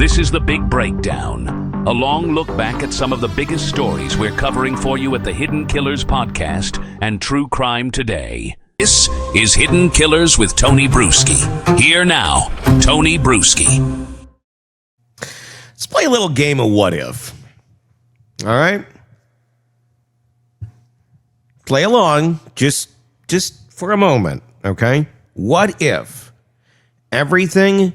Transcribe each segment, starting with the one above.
This is The Big Breakdown, a long look back at some of the biggest stories we're covering for you at the Hidden Killers podcast and True Crime Today. This is Hidden Killers with Tony Brueski. Here now, Tony Brueski. Let's play a little game of what if. All right? Play along just for a moment, okay? What if everything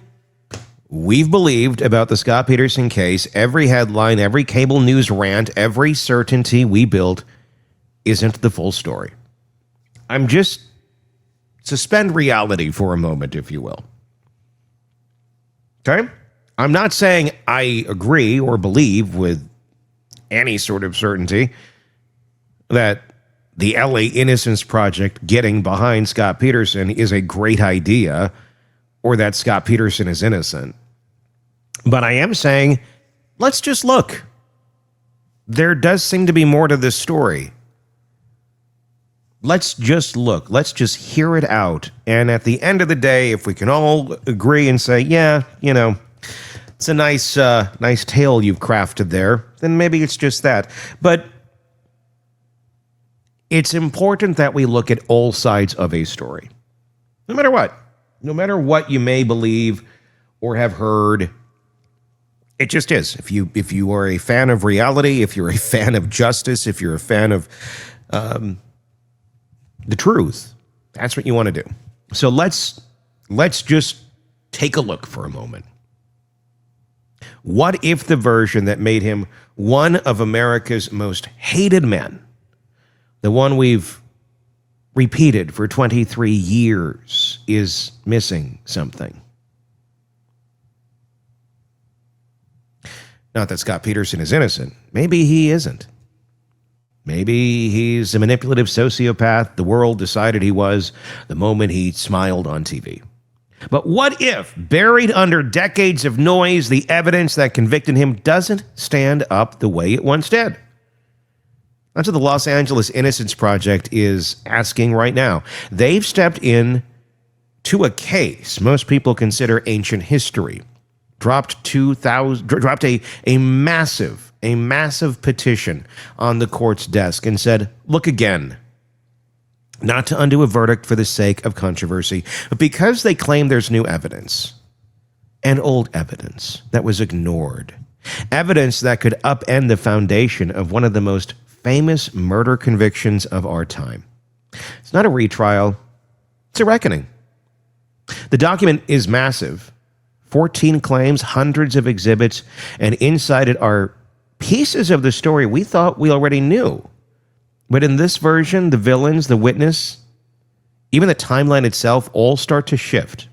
we've believed about the Scott Peterson case, every headline, every cable news rant, every certainty we built isn't the full story? I'm just suspend reality for a moment, if you will. Okay? I'm not saying I agree or believe with any sort of certainty that the LA Innocence Project getting behind Scott Peterson is a great idea or that Scott Peterson is innocent. But I am saying, let's just look. There does seem to be more to this story. Let's just look. Let's just hear it out. And at the end of the day, if we can all agree and say, yeah, you know, it's a nice tale you've crafted there, then maybe it's just that. But it's important that we look at all sides of a story. No matter what. No matter what you may believe or have heard, it just is. If you are a fan of reality, if you're a fan of justice, if you're a fan of the truth, that's what you want to do. So let's just take a look for a moment. What if the version that made him one of America's most hated men, the one we've repeated for 23 years, is missing something? Not that Scott Peterson is innocent. Maybe he isn't. Maybe he's a manipulative sociopath the world decided he was the moment he smiled on TV. But what if, buried under decades of noise, the evidence that convicted him doesn't stand up the way it once did? That's what the Los Angeles Innocence Project is asking right now. They've stepped in to a case most people consider ancient history. Dropped a massive petition on the court's desk and said, look again. Not to undo a verdict for the sake of controversy, but because they claim there's new evidence and old evidence that was ignored. Evidence that could upend the foundation of one of the most famous murder convictions of our time. It's not a retrial, it's a reckoning. The document is massive. 14 claims, hundreds of exhibits, and inside it are pieces of the story we thought we already knew. But in this version, the villains, the witness, even the timeline itself all start to shift.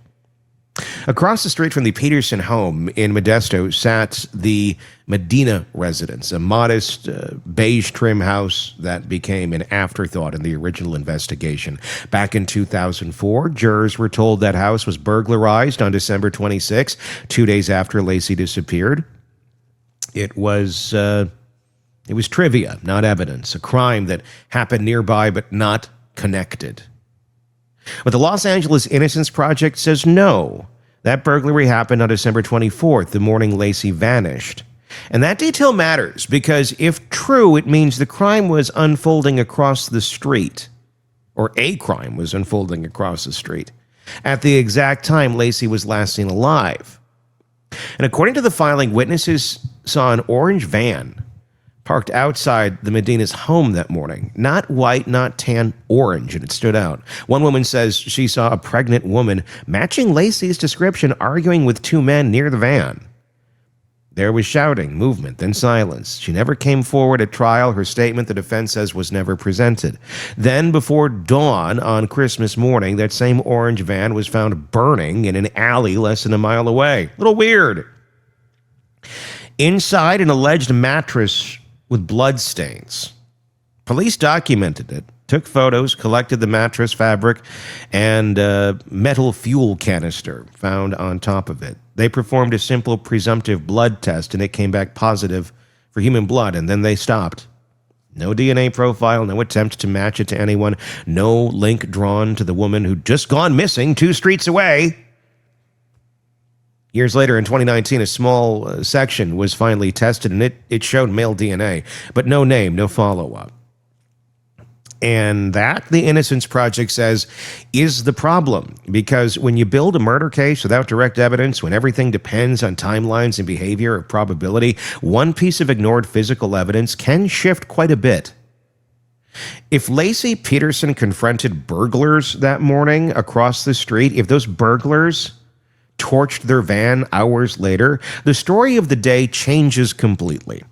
Across the street from the Peterson home in Modesto sat the Medina residence, a modest beige trim house that became an afterthought in the original investigation. Back in 2004, jurors were told that house was burglarized on December 26, 2 days after Laci disappeared. It was trivia, not evidence, a crime that happened nearby but not connected. But the Los Angeles Innocence Project says no. That burglary happened on December 24th, the morning Laci vanished. And that detail matters because if true, it means the crime was unfolding across the street, or a crime was unfolding across the street, at the exact time Laci was last seen alive. And according to the filing, witnesses saw an orange van parked outside the Medina's home that morning. Not white, not tan, orange, and it stood out. One woman says she saw a pregnant woman matching Laci's description arguing with two men near the van. There was shouting, movement, then silence. She never came forward at trial. Her statement, the defense says, was never presented. Then, before dawn on Christmas morning, that same orange van was found burning in an alley less than a mile away. A little weird. Inside, an alleged mattress with blood stains. Police documented it, took photos, collected the mattress fabric, and metal fuel canister found on top of it. They performed a simple presumptive blood test, and it came back positive for human blood, and then they stopped. No DNA profile, no attempt to match it to anyone, no link drawn to the woman who'd just gone missing 2 streets away. Years later, in 2019, a small section was finally tested, and it showed male DNA, but no name, no follow-up. And that, the Innocence Project says, is the problem. Because when you build a murder case without direct evidence, when everything depends on timelines and behavior or probability, one piece of ignored physical evidence can shift quite a bit. If Laci Peterson confronted burglars that morning across the street, if those burglars torched their van hours later, the story of the day changes completely.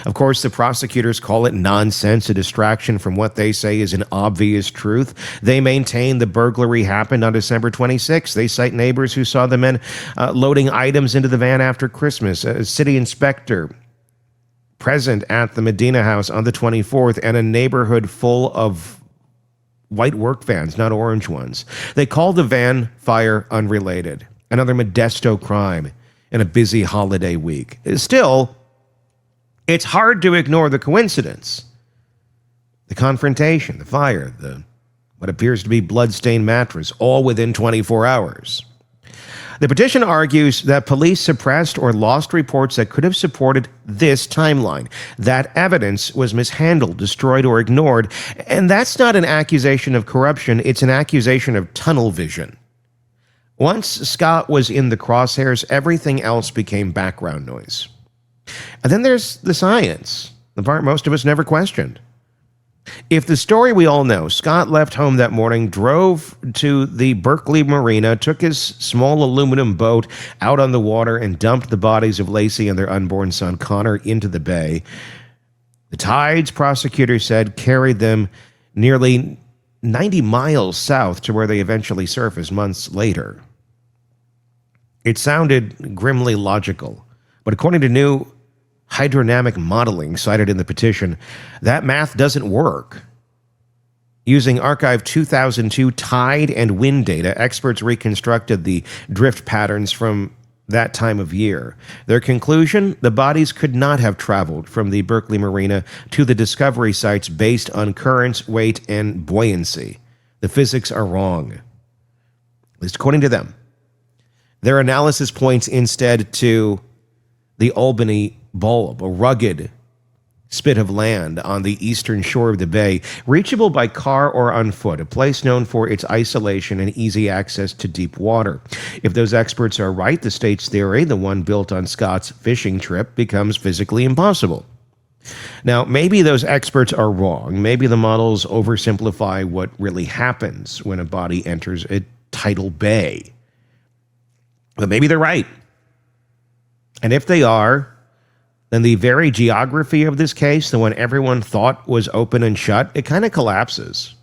Of course, the prosecutors call it nonsense, a distraction from what they say is an obvious truth. They maintain the burglary happened on December 26th. They cite neighbors who saw the men loading items into the van after Christmas. A city inspector present at the Medina house on the 24th, and a neighborhood full of white work vans, not orange ones. They call the van fire unrelated. Another Modesto crime in a busy holiday week. Still, it's hard to ignore the coincidence. The confrontation, the fire, what appears to be blood-stained mattress, all within 24 hours. The petition argues that police suppressed or lost reports that could have supported this timeline. That evidence was mishandled, destroyed, or ignored. And that's not an accusation of corruption, it's an accusation of tunnel vision. Once Scott was in the crosshairs, everything else became background noise. And then there's the science, the part most of us never questioned. If the story we all know, Scott left home that morning, drove to the Berkeley Marina, took his small aluminum boat out on the water, and dumped the bodies of Laci and their unborn son Connor into the bay, the tides, prosecutors said, carried them nearly 90 miles south to where they eventually surfaced months later. It sounded grimly logical, but according to new hydrodynamic modeling cited in the petition, that math doesn't work. Using Archive 2002 tide and wind data, experts reconstructed the drift patterns from that time of year. Their conclusion, the bodies could not have traveled from the Berkeley Marina to the discovery sites based on currents, weight, and buoyancy. The physics are wrong, at least according to them. Their analysis points instead to the Albany Bulb, a rugged spit of land on the eastern shore of the bay, reachable by car or on foot, a place known for its isolation and easy access to deep water. If those experts are right, the state's theory, the one built on Scott's fishing trip, becomes physically impossible. Now, maybe those experts are wrong. Maybe the models oversimplify what really happens when a body enters a tidal bay. But maybe they're right. And if they are, then the very geography of this case, the one everyone thought was open and shut, it kind of collapses.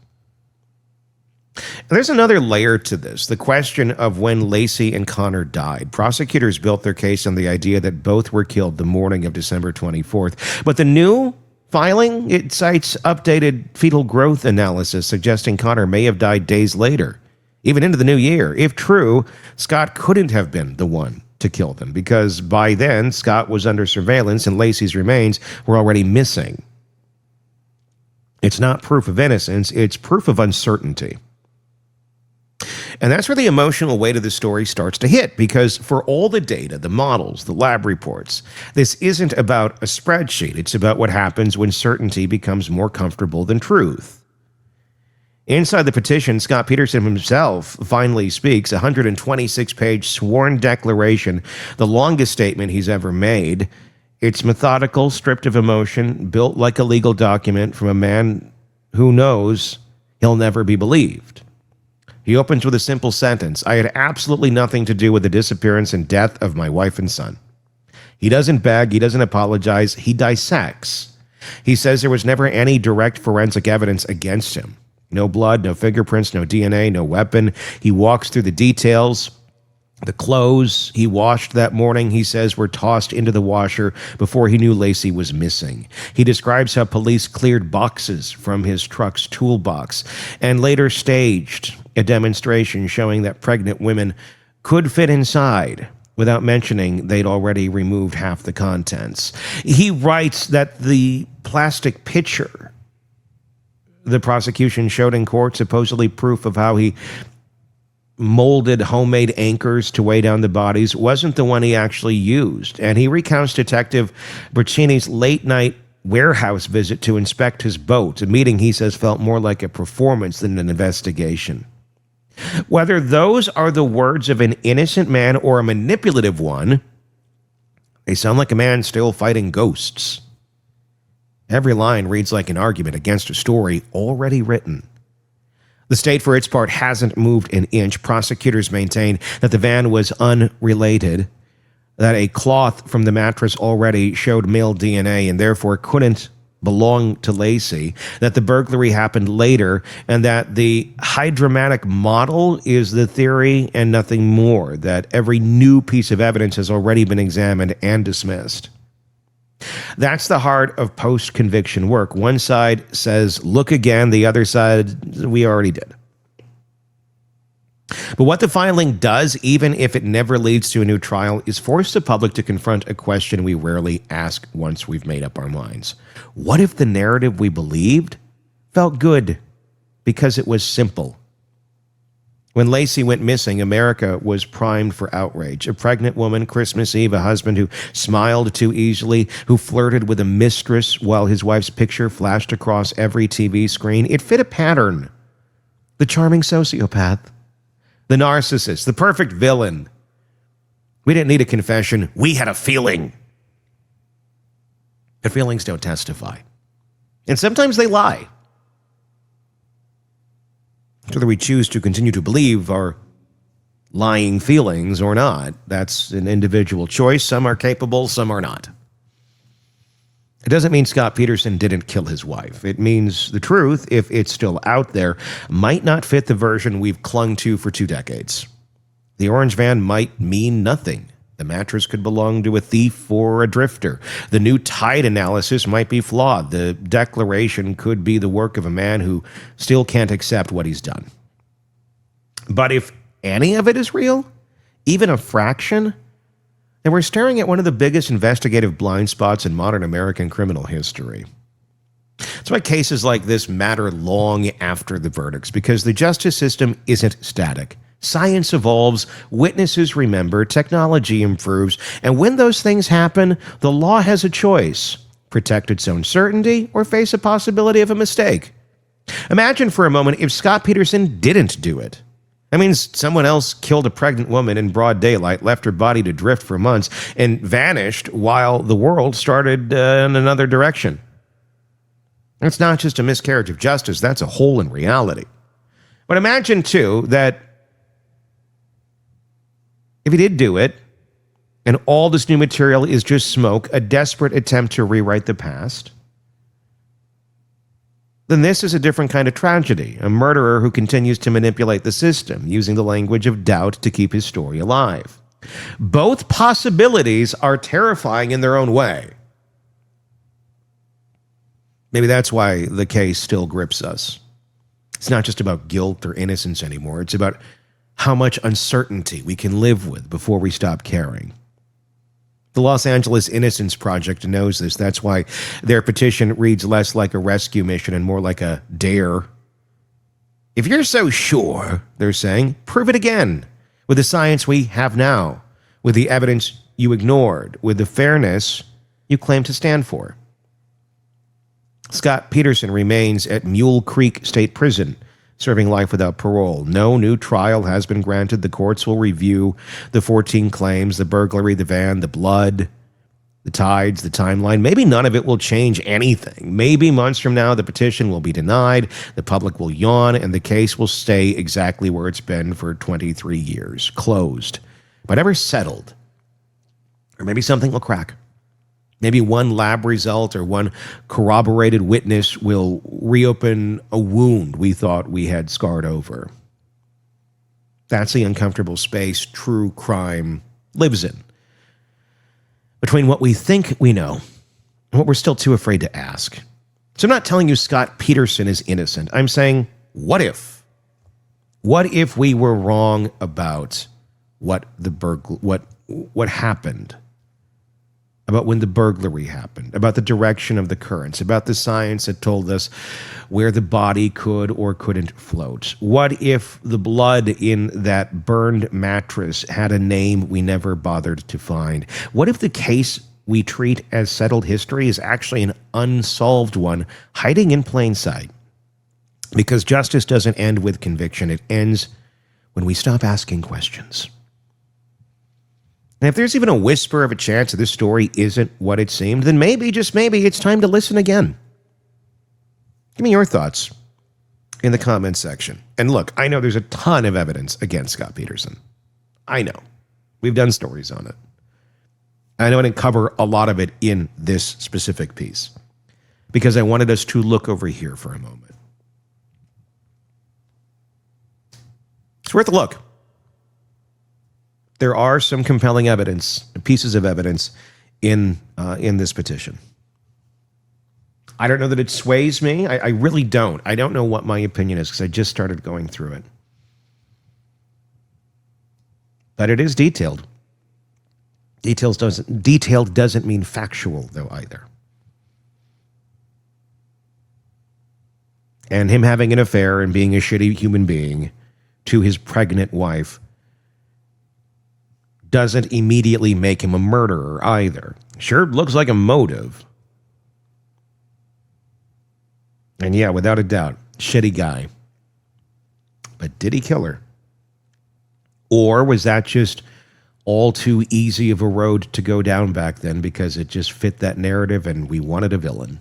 And there's another layer to this, the question of when Laci and Connor died. Prosecutors built their case on the idea that both were killed the morning of December 24th. But the new filing, it cites updated fetal growth analysis suggesting Connor may have died days later, even into the new year. If true, Scott couldn't have been the one to kill them, because by then Scott was under surveillance and Laci's remains were already missing. It's not proof of innocence, it's proof of uncertainty. And that's where the emotional weight of the story starts to hit, because for all the data, the models, the lab reports, this isn't about a spreadsheet. It's about what happens when certainty becomes more comfortable than truth. Inside the petition, Scott Peterson himself finally speaks, a 126-page sworn declaration, the longest statement he's ever made. It's methodical, stripped of emotion, built like a legal document from a man who knows he'll never be believed. He opens with a simple sentence: I had absolutely nothing to do with the disappearance and death of my wife and son. He doesn't beg, he doesn't apologize, he dissects. He says there was never any direct forensic evidence against him. No blood, no fingerprints, no DNA, no weapon. He walks through the details. The clothes he washed that morning, he says, were tossed into the washer before he knew Laci was missing. He describes how police cleared boxes from his truck's toolbox and later staged a demonstration showing that pregnant women could fit inside, without mentioning they'd already removed half the contents. He writes that the plastic pitcher the prosecution showed in court, supposedly proof of how he molded homemade anchors to weigh down the bodies wasn't the one he actually used. And he recounts Detective Brueski's late-night warehouse visit to inspect his boat, a meeting he says felt more like a performance than an investigation. Whether those are the words of an innocent man or a manipulative one, they sound like a man still fighting ghosts. Every line reads like an argument against a story already written. The state, for its part, hasn't moved an inch. Prosecutors maintain that the van was unrelated, that a cloth from the mattress already showed male DNA and therefore couldn't belong to Laci, that the burglary happened later, and that the hydromatic model is the theory and nothing more, that every new piece of evidence has already been examined and dismissed. That's the heart of post-conviction work. One side says, look again. The other side, we already did. But what the filing does, even if it never leads to a new trial, is force the public to confront a question we rarely ask once we've made up our minds. What if the narrative we believed felt good because it was simple? When Laci went missing, America was primed for outrage. A pregnant woman, Christmas Eve, a husband who smiled too easily, who flirted with a mistress while his wife's picture flashed across every TV screen. It fit a pattern. The charming sociopath, the narcissist, the perfect villain. We didn't need a confession. We had a feeling. But feelings don't testify. And sometimes they lie. Whether we choose to continue to believe our lying feelings or not, that's an individual choice. Some are capable, some are not. It doesn't mean Scott Peterson didn't kill his wife. It means the truth, if it's still out there, might not fit the version we've clung to for 2 decades. The orange van might mean nothing. The mattress could belong to a thief or a drifter. The new tide analysis might be flawed. The declaration could be the work of a man who still can't accept what he's done. But if any of it is real, even a fraction, then we're staring at one of the biggest investigative blind spots in modern American criminal history. That's why cases like this matter long after the verdicts, because the justice system isn't static. Science evolves, witnesses remember, technology improves, and when those things happen, the law has a choice: protect its own certainty or face a possibility of a mistake. Imagine for a moment if Scott Peterson didn't do it. That means someone else killed a pregnant woman in broad daylight, left her body to drift for months, and vanished while the world started in another direction. That's not just a miscarriage of justice, that's a hole in reality. But imagine, too, that if he did do it, and all this new material is just smoke, a desperate attempt to rewrite the past, then this is a different kind of tragedy. A murderer who continues to manipulate the system, using the language of doubt to keep his story alive. Both possibilities are terrifying in their own way. Maybe that's why the case still grips us. It's not just about guilt or innocence anymore. It's about how much uncertainty we can live with before we stop caring. The Los Angeles Innocence Project knows this. That's why their petition reads less like a rescue mission and more like a dare. If you're so sure, they're saying, prove it again with the science we have now, with the evidence you ignored, with the fairness you claim to stand for. Scott Peterson remains at Mule Creek State Prison, serving life without parole. No new trial has been granted. The courts will review the 14 claims, the burglary, the van, the blood, the tides, the timeline. Maybe none of it will change anything. Maybe months from now, the petition will be denied, the public will yawn, and the case will stay exactly where it's been for 23 years, closed, but never settled. Or maybe something will crack. Maybe one lab result or one corroborated witness will reopen a wound we thought we had scarred over. That's the uncomfortable space true crime lives in. Between what we think we know and what we're still too afraid to ask. So I'm not telling you Scott Peterson is innocent. I'm saying, what if? What if we were wrong about what happened? about when the burglary happened, about the direction of the currents, about the science that told us where the body could or couldn't float? What if the blood in that burned mattress had a name we never bothered to find? What if the case we treat as settled history is actually an unsolved one hiding in plain sight? Because justice doesn't end with conviction. It ends when we stop asking questions. And if there's even a whisper of a chance that this story isn't what it seemed, then maybe, just maybe, it's time to listen again. Give me your thoughts in the comments section. And look, I know there's a ton of evidence against Scott Peterson. I know. We've done stories on it. I know I didn't cover a lot of it in this specific piece because I wanted us to look over here for a moment. It's worth a look. There are some compelling evidence, pieces of evidence in this petition. I don't know that it sways me. I really don't. I don't know what my opinion is because I just started going through it. But it is detailed. Detailed doesn't mean factual, though, either. And him having an affair and being a shitty human being to his pregnant wife doesn't immediately make him a murderer either. Sure, looks like a motive. And yeah, without a doubt, shitty guy. But did he kill her? Or was that just all too easy of a road to go down back then because it just fit that narrative and we wanted a villain?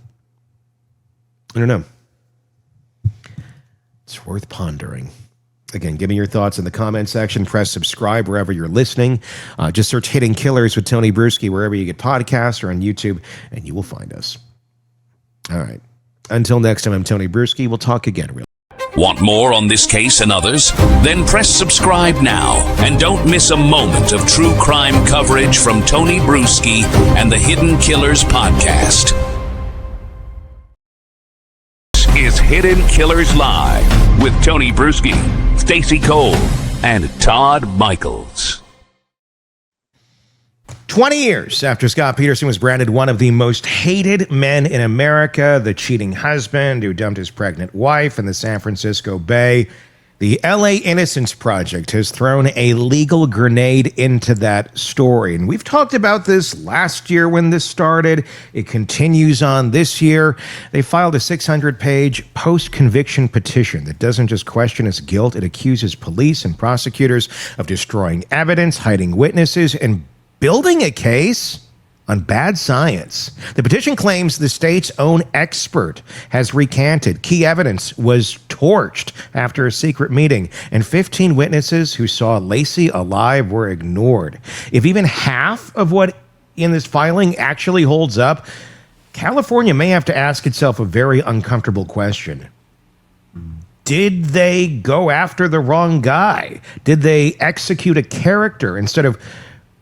I don't know. It's worth pondering. Again, give me your thoughts in the comment section. Press subscribe wherever you're listening. Just search Hidden Killers with Tony Brueski wherever you get podcasts or on YouTube, and you will find us. All right. Until next time, I'm Tony Brueski. We'll talk again. Want more on this case and others? Then press subscribe now and don't miss a moment of true crime coverage from Tony Brueski and the Hidden Killers podcast. Is Hidden Killers Live with Tony Brueski, Stacey Cole, and Todd Michaels. 20 years after Scott Peterson was branded one of the most hated men in America, the cheating husband who dumped his pregnant wife in the San Francisco Bay, the LA Innocence Project has thrown a legal grenade into that story. And we've talked about this last year when this started. It continues on this year. They filed a 600-page post-conviction petition that doesn't just question his guilt. It accuses police and prosecutors of destroying evidence, hiding witnesses, and building a case on bad science. The petition claims the state's own expert has recanted. Key evidence was torched after a secret meeting, and 15 witnesses who saw Laci alive were ignored. If even half of what in this filing actually holds up, California may have to ask itself a very uncomfortable question. Did they go after the wrong guy? Did they execute a character instead of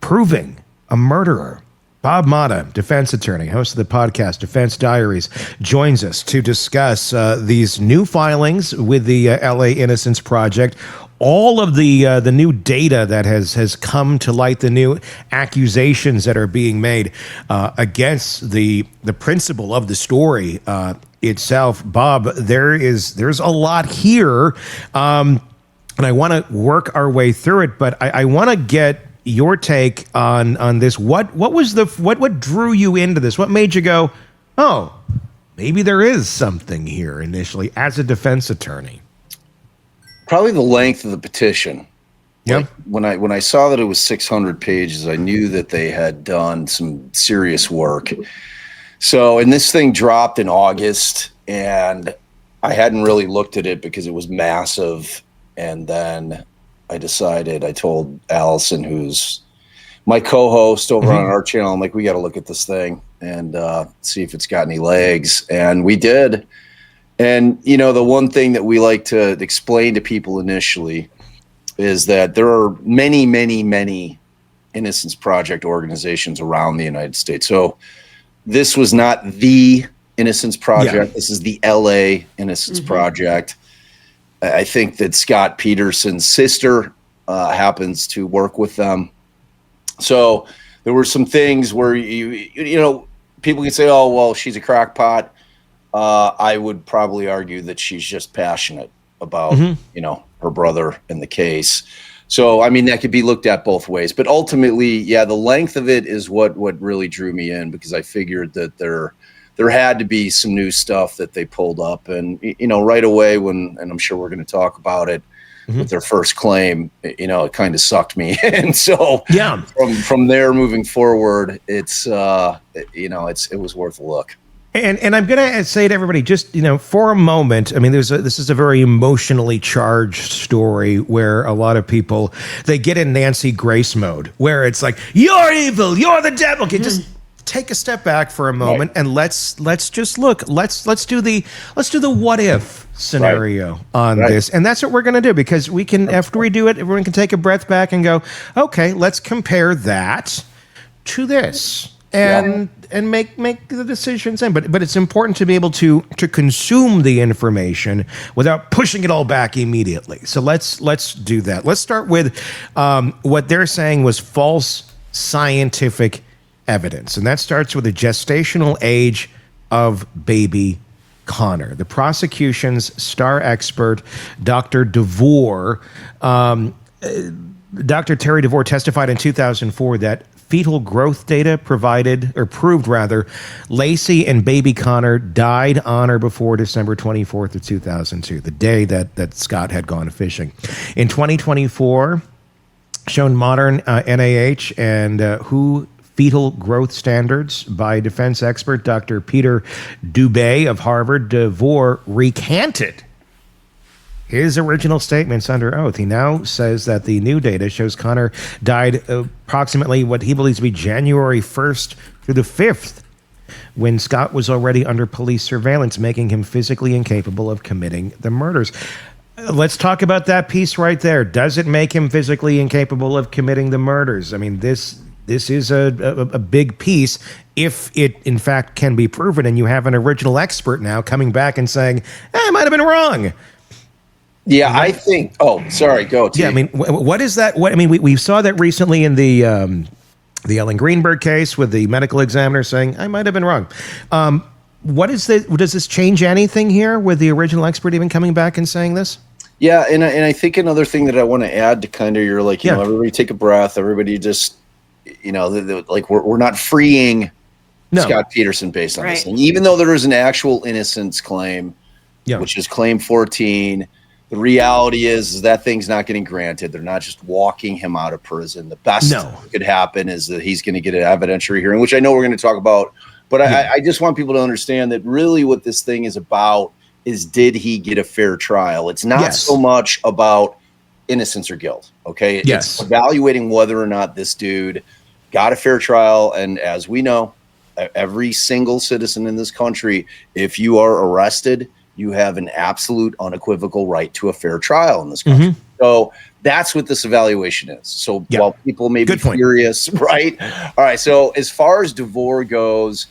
proving a murderer? Bob Mata, defense attorney, host of the podcast Defense Diaries, joins us to discuss these new filings with the LA Innocence Project, all of the new data that has come to light, the new accusations that are being made against the principle of the story itself. Bob, there's a lot here, and I want to work our way through it, but I want to get your take on this. What drew you into this? What made you go, oh, maybe there is something here initially as a defense attorney? Probably the length of the petition. Yeah. Like when I saw that it was 600 pages, I knew that they had done some serious work. So, and this thing dropped in August, and I hadn't really looked at it because it was massive. And then I told Allison, who's my co-host over on our channel, I'm like, we got to look at this thing and see if it's got any legs. And we did. And, you know, the one thing that we like to explain to people initially is that there are many, many, many Innocence Project organizations around the United States. So this was not the Innocence Project. Yeah. This is the LA Innocence Project. I think that Scott Peterson's sister happens to work with them. So there were some things where people can say, oh, well, she's a crackpot. I would probably argue that she's just passionate about, her brother in the case. So, I mean, that could be looked at both ways, but ultimately, yeah, the length of it is what really drew me in, because I figured that there had to be some new stuff that they pulled up, and, right away and I'm sure we're going to talk about it with their first claim, it kind of sucked me. And so yeah, from there moving forward, it was worth a look. And I'm going to say to everybody, just, for a moment, I mean, this is a very emotionally charged story where a lot of people, they get in Nancy Grace mode, where it's like, you're evil, you're the devil. Okay, just take a step back for a moment, and let's just look. Let's do the what if scenario on this. And that's what we're going to do, because we can, after we do it, everyone can take a breath back and go, okay, let's compare that to this. And make the decisions in, but it's important to be able to consume the information without pushing it all back immediately. So let's do that. Let's start with what they're saying was false scientific evidence, and that starts with the gestational age of baby Connor. The prosecution's star expert, Dr. DeVore, Dr. Terry DeVore testified in 2004 that fetal growth data proved Laci and baby Connor died on or before December 24th of 2002, the day that Scott had gone fishing. In 2024, shown modern NIH and WHO fetal growth standards by defense expert Dr. Peter Dubé of Harvard, DeVore recanted his original statements under oath. He now says that the new data shows Connor died approximately what he believes to be January 1st through the 5th, when Scott was already under police surveillance, making him physically incapable of committing the murders. Let's talk about that piece right there. Does it make him physically incapable of committing the murders? I mean, this is a big piece, if it in fact can be proven, and you have an original expert now coming back and saying, I might have been wrong. Yeah, I think. Oh, sorry. Go. Yeah, I mean, what is that? We saw that recently in the Ellen Greenberg case with the medical examiner saying, I might have been wrong. What is this? Does this change anything here with the original expert even coming back and saying this? Yeah, and I think another thing that I want to add to kind of your, like, everybody take a breath. Everybody just, like we're not freeing Scott Peterson based on this thing, even though there is an actual innocence claim, which is claim 14. The reality is that thing's not getting granted. They're not just walking him out of prison. The best that could happen is that he's going to get an evidentiary hearing, which I know we're going to talk about. But I just want people to understand that really what this thing is about is, did he get a fair trial? It's not so much about innocence or guilt, okay? It's evaluating whether or not this dude got a fair trial. And as we know, every single citizen in this country, if you are arrested, you have an absolute unequivocal right to a fair trial in this country. So that's what this evaluation is. So while people may be furious, right? All right. So as far as DeVore goes,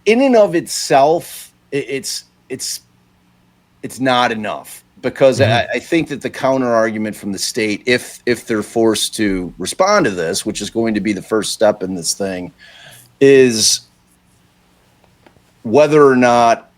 in and of itself, it's not enough, because I think that the counter argument from the state, if they're forced to respond to this, which is going to be the first step in this thing, is whether or not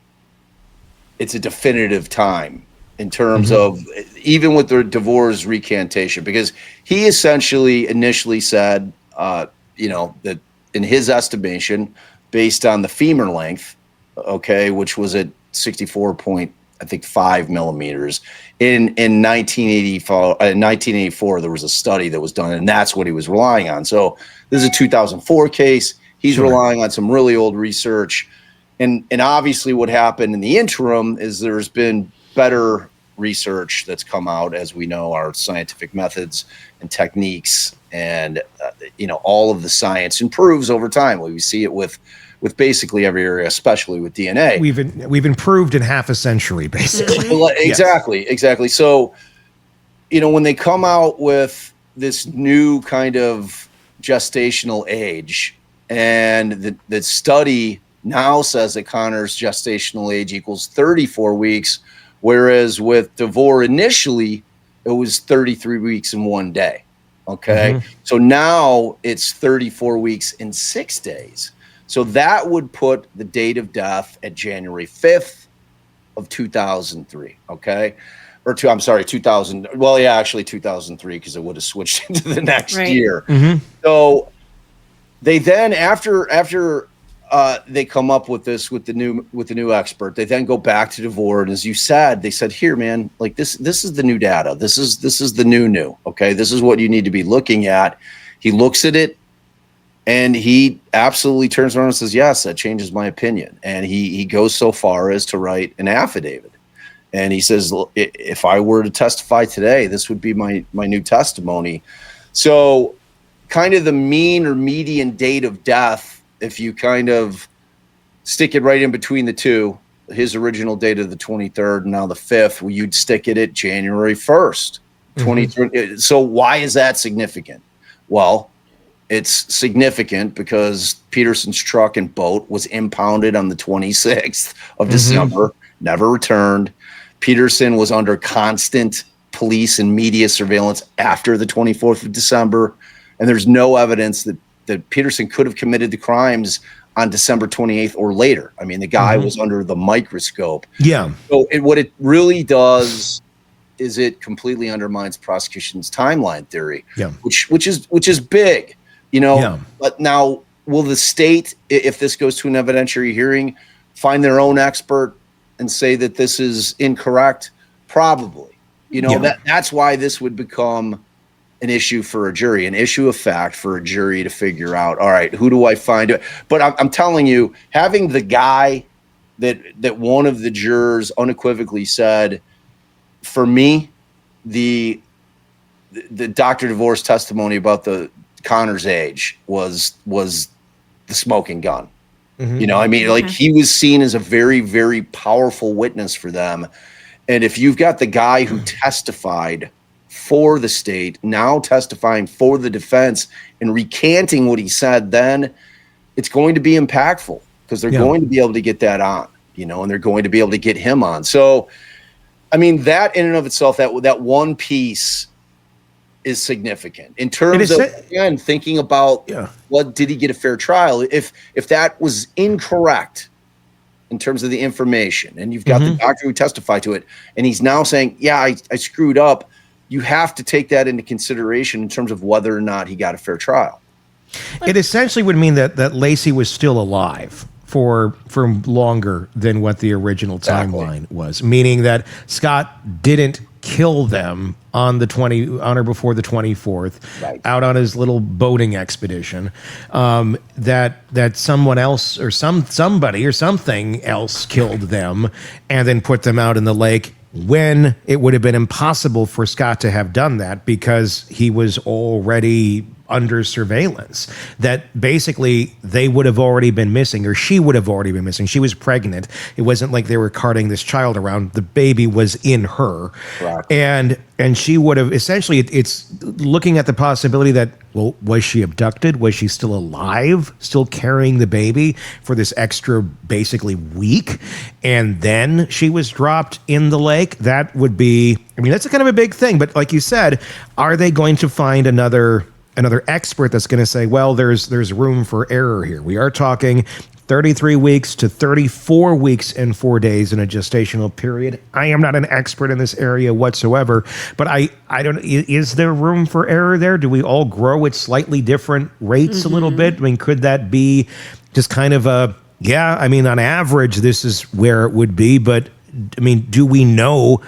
it's a definitive time in terms of, even with the DeVore's recantation, because he essentially initially said, that in his estimation, based on the femur length, which was at 64.5 millimeters in 1984, there was a study that was done, and that's what he was relying on. So this is a 2004 case. He's relying on some really old research. And obviously what happened in the interim is there's been better research that's come out, as we know, our scientific methods and techniques, and all of the science improves over time. We see it with basically every area, especially with DNA. We've improved in half a century, basically. Exactly. So, when they come out with this new kind of gestational age, and the study now says that Connor's gestational age equals 34 weeks, whereas with DeVore initially, it was 33 weeks and 1 day. Okay. So now it's 34 weeks and 6 days. So that would put the date of death at January 5th of 2003. Okay. I'm sorry, 2000. Well, yeah, actually 2003, because it would have switched into the next year. So they then, after they come up with this with the new expert, they then go back to DeVore, and as you said, they said, here, man, like this is the new data. This is the new. Okay, this is what you need to be looking at. He looks at it, and he absolutely turns around and says, yes, that changes my opinion. And he goes so far as to write an affidavit. And he says, if I were to testify today, this would be my new testimony. So kind of the mean or median date of death, if you kind of stick it right in between the two, his original date of the 23rd and now the 5th, well, you'd stick it at January 1st, 2020. So why is that significant? Well, it's significant because Peterson's truck and boat was impounded on the 26th of December, never returned. Peterson was under constant police and media surveillance after the 24th of December. And there's no evidence that Peterson could have committed the crimes on December 28th or later. I mean, the guy was under the microscope. Yeah. So what it really does is it completely undermines prosecution's timeline theory, which is big, you know. Yeah. But now, will the state, if this goes to an evidentiary hearing, find their own expert and say that this is incorrect? Probably. You know, that's why this would become an issue for a jury, an issue of fact for a jury to figure out, all right, who do I find? But I'm telling you, having the guy that one of the jurors unequivocally said, for me, the Dr. DeVore's testimony about the Connor's age was the smoking gun. You know, I mean, like, he was seen as a very, very powerful witness for them. And if you've got the guy who testified for the state now testifying for the defense and recanting what he said then, it's going to be impactful because they're going to be able to get that on, you know, and they're going to be able to get him on. So, I mean, that in and of itself, that one piece is significant in terms of, again, thinking about what did he get a fair trial? If that was incorrect in terms of the information, and you've got the doctor who testified to it, and he's now saying, yeah, I screwed up, you have to take that into consideration in terms of whether or not he got a fair trial. It essentially would mean that Laci was still alive for longer than what the original timeline was, meaning that Scott didn't kill them on or before the 24th, out on his little boating expedition, that someone else or somebody or something else killed them and then put them out in the lake, when it would have been impossible for Scott to have done that because he was already under surveillance, that basically they would have already been missing, or she would have already been missing. She was pregnant. It wasn't like they were carting this child around. The baby was in her. And she would have essentially, it's looking at the possibility that, well, was she abducted? Was she still alive, still carrying the baby for this extra basically week? And then she was dropped in the lake. That would be, I mean, that's a kind of a big thing. But like you said, are they going to find another expert that's going to say, well, there's room for error here? We are talking 33 weeks to 34 weeks and 4 days in a gestational period. I am not an expert in this area whatsoever, but I don't, is there room for error there? Do we all grow at slightly different rates a little bit? I mean, could that be just kind of I mean, on average, this is where it would be, but I mean, do we know?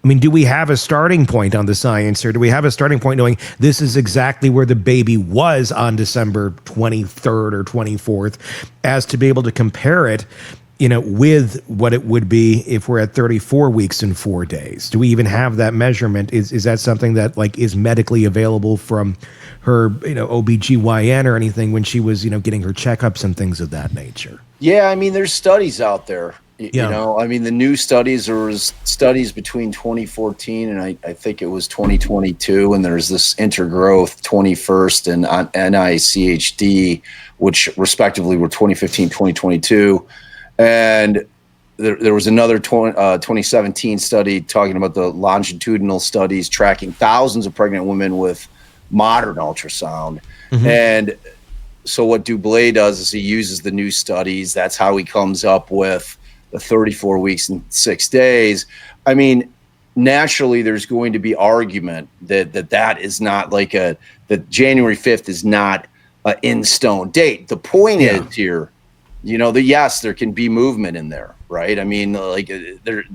I mean, do we have a starting point on the science, or do we have a starting point knowing this is exactly where the baby was on December 23rd or 24th, as to be able to compare it, you know, with what it would be if we're at 34 weeks and 4 days? Do we even have that measurement? Is that something that, like, is medically available from her, you know, OBGYN or anything when she was, you know, getting her checkups and things of that nature? Yeah, I mean, there's studies out there. You know, I mean, the new studies, there was studies between 2014 and I think it was 2022, and there's this Intergrowth 21st and NICHD, which respectively were 2015, 2022. And there was another 2017 study talking about the longitudinal studies tracking thousands of pregnant women with modern ultrasound. And so what Dublé does is he uses the new studies. That's how he comes up with the 34 weeks and 6 days. I mean, naturally, there's going to be argument that is not like that January 5th is not an in stone date. The point is here, yes, there can be movement in there, right? I mean, like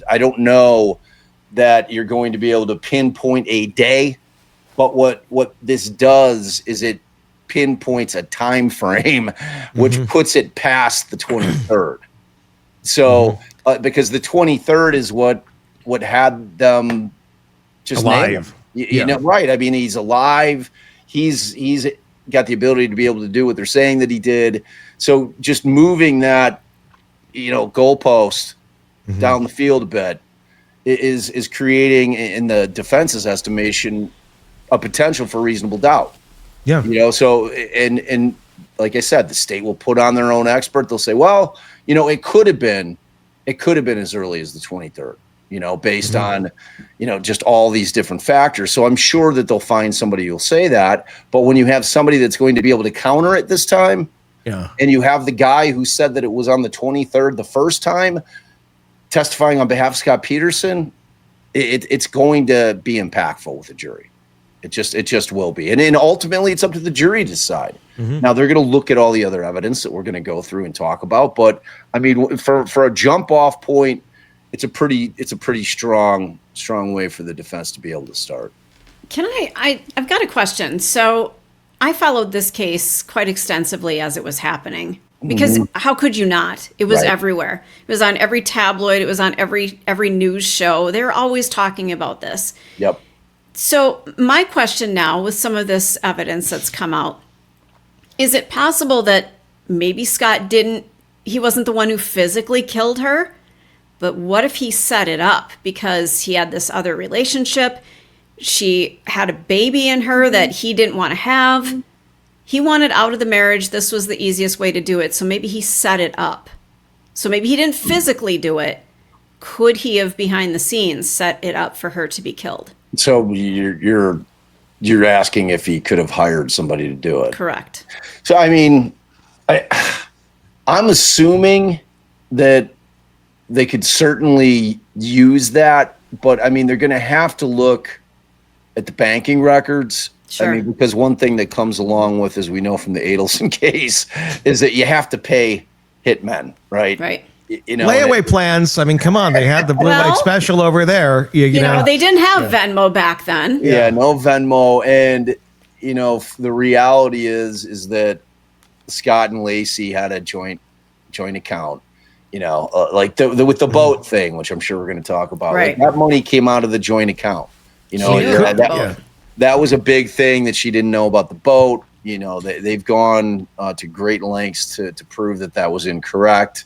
I don't know that you're going to be able to pinpoint a day, but what this does is it pinpoints a time frame, which puts it past the 23rd. So because the 23rd is what had them just alive. You know, right? I mean, he's alive. He's got the ability to be able to do what they're saying that he did. So just moving that, goalpost down the field a bit is creating, in the defense's estimation, a potential for reasonable doubt. Yeah. So and like I said, the state will put on their own expert. They'll say, well, it could have been as early as the 23rd, based on, just all these different factors. So I'm sure that they'll find somebody who'll say that. But when you have somebody that's going to be able to counter it this time, and you have the guy who said that it was on the 23rd the first time testifying on behalf of Scott Peterson, it's going to be impactful with the jury. It just will be. And then ultimately it's up to the jury to decide. Now they're going to look at all the other evidence that we're going to go through and talk about. But I mean, for a jump off point, it's a pretty strong way for the defense to be able to start. Can I've got a question. So I followed this case quite extensively as it was happening, because how could you not? It was everywhere. It was on every tabloid. It was on every news show. They were always talking about this. Yep. So my question now, with some of this evidence that's come out, is it possible that maybe Scott he wasn't the one who physically killed her, but what if he set it up because he had this other relationship? She had a baby in her that he didn't want to have. He wanted out of the marriage. This was the easiest way to do it. So maybe he set it up. So maybe he didn't physically do it. Could he have, behind the scenes, set it up for her to be killed? So you're asking if he could have hired somebody to do it. Correct. So I mean, I'm assuming that they could certainly use that, but I mean, they're going to have to look at the banking records. Sure. I mean, because one thing that comes along with, as we know from the Adelson case, is that you have to pay hitmen, right? Right. Layaway plans. I mean, come on. They had the blue light special over there. You know, they didn't have Venmo back then. Yeah, no Venmo. And, the reality is that Scott and Laci had a joint account, like with the boat thing, which I'm sure we're going to talk about. Right. Like, that money came out of the joint account. That was a big thing that she didn't know about the boat. They've gone to great lengths to prove that was incorrect.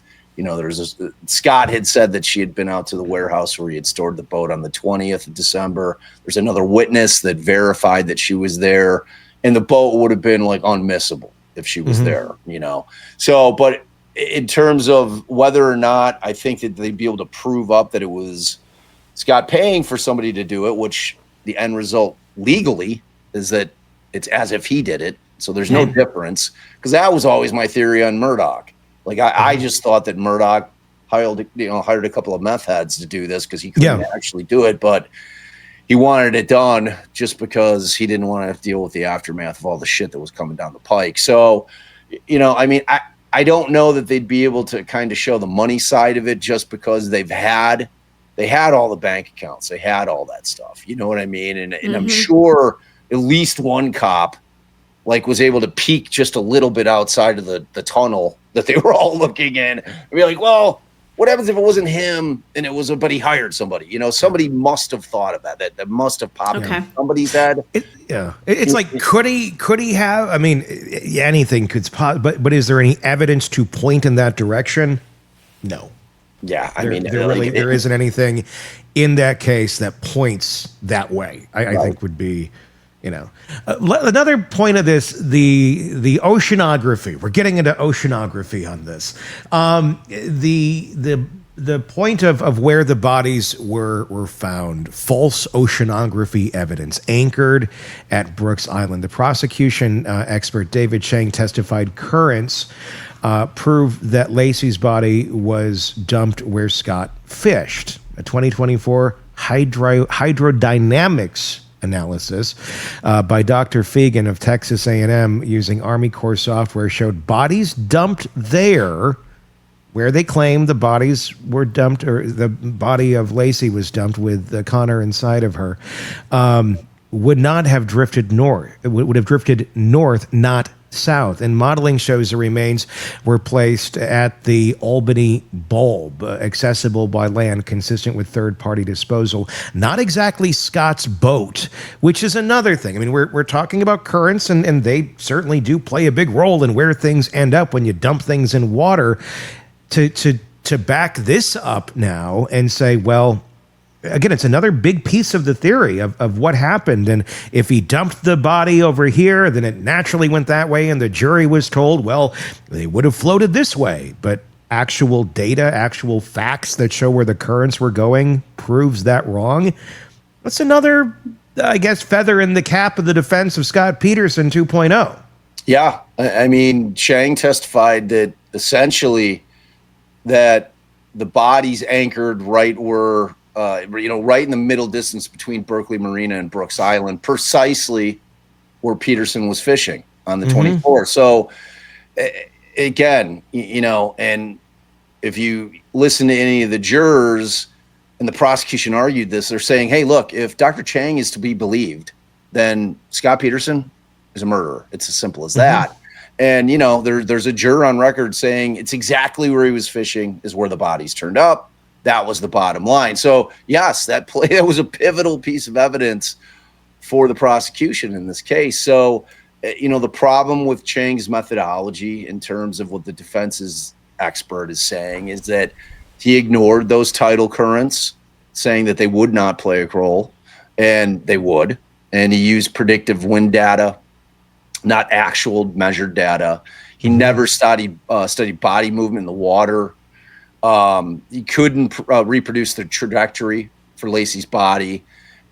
Scott had said that she had been out to the warehouse where he had stored the boat on the 20th of December. There's another witness that verified that she was there, and the boat would have been like unmissable if she was there, So, but in terms of whether or not, I think that they'd be able to prove up that it was Scott paying for somebody to do it, which the end result legally is that it's as if he did it. So there's no difference, because that was always my theory on Murdoch. Like I just thought that Murdoch hired a couple of meth heads to do this because he couldn't actually do it, but he wanted it done just because he didn't want to have to deal with the aftermath of all the shit that was coming down the pike. So, I mean, I don't know that they'd be able to kind of show the money side of it just because they had all the bank accounts, they had all that stuff. You know what I mean? And I'm sure at least one cop was able to peek just a little bit outside of the tunnel that they were all looking in and be like, well, what happens if it wasn't him and but he hired somebody? Somebody must have thought of that must have popped in somebody's head. It's like, could he have? I mean, anything could, but is there any evidence to point in that direction? No. Yeah, there isn't anything in that case that points that way. I think would be, another point of this, the oceanography. We're getting into oceanography on this. The the point of where the bodies were found, false oceanography evidence anchored at Brooks Island. The prosecution expert David Chang testified currents proved that Laci's body was dumped where Scott fished. A 2024 hydrodynamics analysis by Dr. Fegan of Texas A&M using Army Corps software showed bodies dumped there where they claimed the bodies were dumped, or the body of Laci was dumped with Connor inside of her, would not have drifted north. It would have drifted north, not south. And modeling shows the remains were placed at the Albany Bulb, accessible by land, consistent with third-party disposal. Not exactly Scott's boat, which is another thing. I mean, we're talking about currents, and they certainly do play a big role in where things end up when you dump things in water. To back this up now and say, well, again, it's another big piece of the theory of what happened. And if he dumped the body over here, then it naturally went that way. And the jury was told, well, they would have floated this way. But actual data, actual facts that show where the currents were going proves that wrong. That's another, I guess, feather in the cap of the defense of Scott Peterson 2.0. Yeah. I mean, Chang testified that essentially that the bodies anchored right where, right in the middle distance between Berkeley Marina and Brooks Island, precisely where Peterson was fishing on the 24th. So again, and if you listen to any of the jurors, and the prosecution argued this, they're saying, hey, look, if Dr. Chang is to be believed, then Scott Peterson is a murderer. It's as simple as that. And, there's a juror on record saying it's exactly where he was fishing is where the bodies turned up. That was the bottom line. So, yes, that was a pivotal piece of evidence for the prosecution in this case. So, the problem with Chang's methodology in terms of what the defense's expert is saying is that he ignored those tidal currents, saying that they would not play a role, and they would. And he used predictive wind data, not actual measured data. He never studied body movement in the water. He couldn't reproduce the trajectory for Laci's body.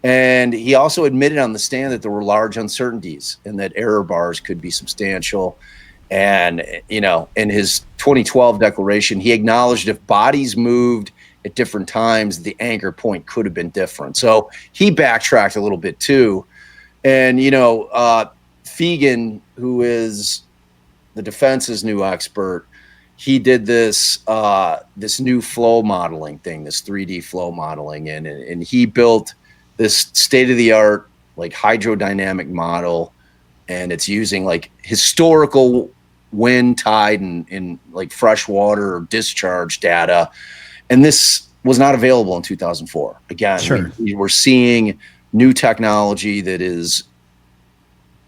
And he also admitted on the stand that there were large uncertainties and that error bars could be substantial. And, in his 2012 declaration, he acknowledged if bodies moved at different times, the anchor point could have been different. So he backtracked a little bit too. And, Fegan, who is the defense's new expert, he did this new flow modeling thing, this 3D flow modeling, and he built this state-of-the-art hydrodynamic model, and it's using historical wind, tide, and freshwater or discharge data, and this was not available in 2004. Again, sure. We're seeing new technology that is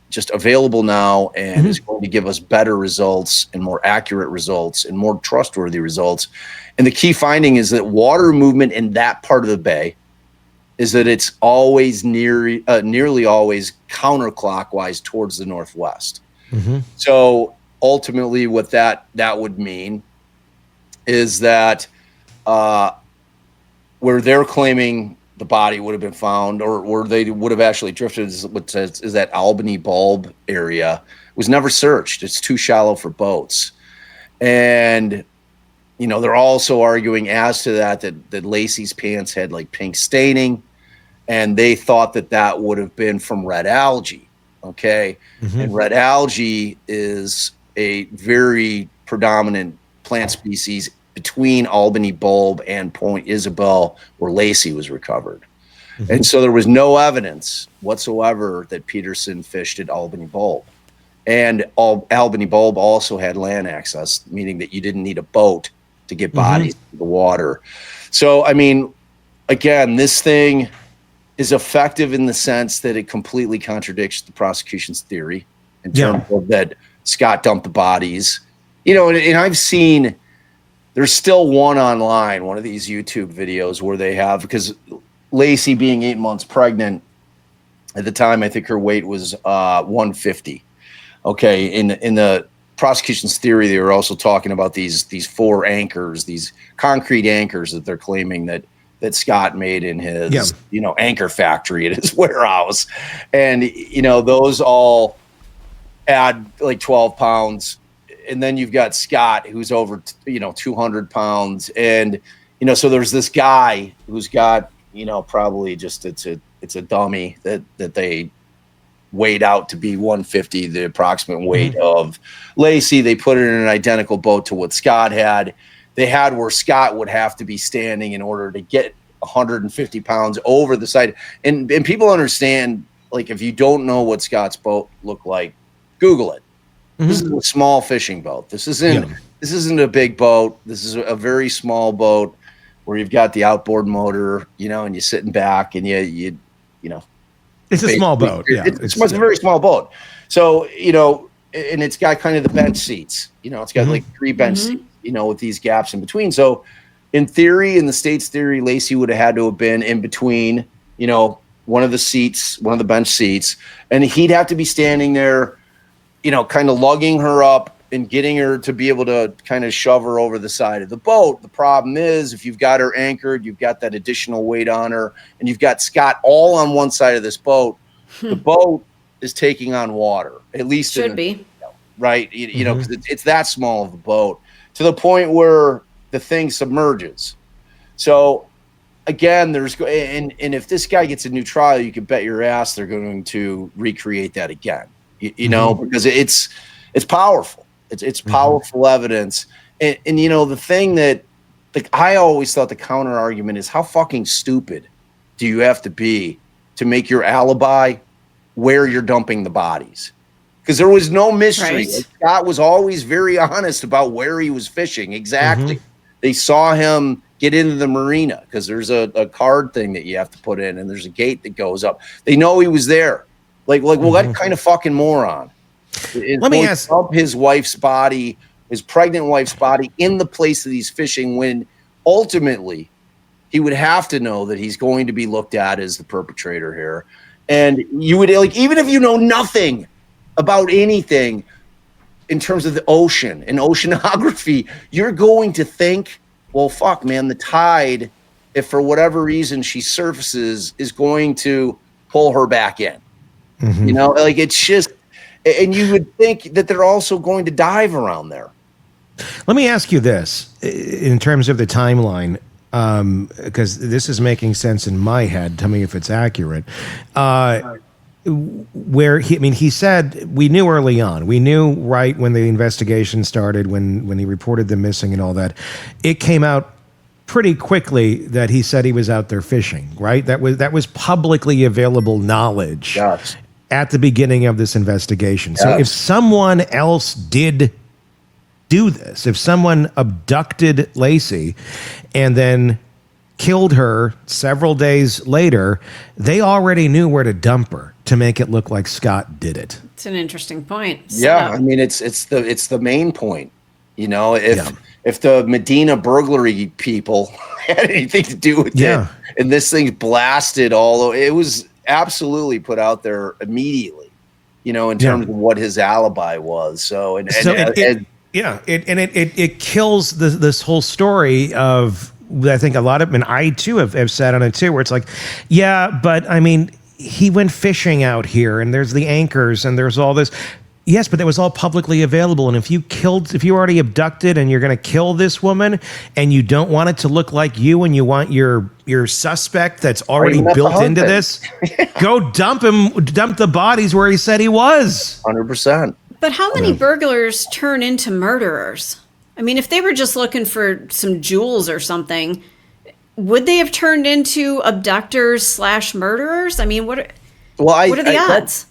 just available now and is going to give us better results and more accurate results and more trustworthy results. And the key finding is that water movement in that part of the bay is that it's always nearly always counterclockwise towards the northwest. So ultimately what that would mean is that where they're claiming the body would have been found, or where they would have actually drifted, is that Albany Bulb area, was never searched. It's too shallow for boats. And, they're also arguing as to that Laci's pants had pink staining, and they thought that would have been from red algae. Okay. And red algae is a very predominant plant species between Albany Bulb and Point Isabel, where Laci was recovered. And so there was no evidence whatsoever that Peterson fished at Albany Bulb. And Albany Bulb also had land access, meaning that you didn't need a boat to get bodies to the water. So, I mean, again, this thing is effective in the sense that it completely contradicts the prosecution's theory in terms of that Scott dumped the bodies. And I've seen, there's still one online, one of these YouTube videos where they have, because Laci being 8 months pregnant at the time, I think her weight was 150. Okay, in the prosecution's theory, they were also talking about these 4 anchors, these concrete anchors that they're claiming that Scott made in his, anchor factory at his warehouse. And, those all add like 12 pounds. And then you've got Scott, who's over, 200 pounds. And, so there's this guy who's got, probably just, it's a dummy that they weighed out to be 150, the approximate weight of Laci. They put it in an identical boat to what Scott had. They had where Scott would have to be standing in order to get 150 pounds over the side. And people understand, like, if you don't know what Scott's boat looked like, Google it. This is a small fishing boat. This isn't a big boat. This is a very small boat where you've got the outboard motor, and you're sitting back and you it's a small boat. Yeah, it's a very small boat. So, and it's got kind of the bench seats. It's got like 3 bench seats, with these gaps in between. So, in theory, in the state's theory, Laci would have had to have been in between, one of the seats, one of the bench seats, and he'd have to be standing there, kind of lugging her up and getting her to be able to kind of shove her over the side of the boat. The problem is, if you've got her anchored, you've got that additional weight on her, and you've got Scott all on one side of this boat, the boat is taking on water, at least should be. Right? Because it's that small of a boat, to the point where the thing submerges. So again, and if this guy gets a new trial, you can bet your ass they're going to recreate that again. Because it's powerful. It's powerful evidence. And the thing that, like, I always thought the counter argument is, how fucking stupid do you have to be to make your alibi where you're dumping the bodies? Because there was no mystery. Right. Like, Scott was always very honest about where he was fishing. Exactly. They saw him get into the marina because there's a card thing that you have to put in, and there's a gate that goes up. They know he was there. Like, well, that kind of fucking moron. Let me ask. Dump his wife's body, his pregnant wife's body, in the place that he's fishing, when ultimately he would have to know that he's going to be looked at as the perpetrator here. And you would, like, even if you know nothing about anything in terms of the ocean and oceanography, you're going to think, well, fuck, man, the tide, if for whatever reason she surfaces, is going to pull her back in. Like, it's just, and you would think that they're also going to dive around there. Let me ask you this, in terms of the timeline, because this is making sense in my head. Tell me if it's accurate. Where he said, we knew early on, we knew right when the investigation started, when he reported them missing and all that, it came out pretty quickly that he said he was out there fishing, right? That was publicly available knowledge. Yes. At the beginning of this investigation. Yes. So if someone else did do this, if someone abducted Laci and then killed her several days later, they already knew where to dump her to make it look like Scott did it. It's an interesting point. Yeah, I mean, it's the main point. If the Medina burglary people had anything to do with it, and this thing blasted it was absolutely put out there immediately, in terms of what his alibi was. So it kills this whole story of, I think a lot of, and I too have sat on it too, where it's like, yeah, but I mean, he went fishing out here, and there's the anchors, and there's all this. Yes, but that was all publicly available. And if you already abducted and you're going to kill this woman, and you don't want it to look like you, and you want your suspect that's already built into this, go dump the bodies where he said he was. 100%. But how many burglars turn into murderers? I mean, if they were just looking for some jewels or something, would they have turned into abductors / murderers? I mean, what are the odds?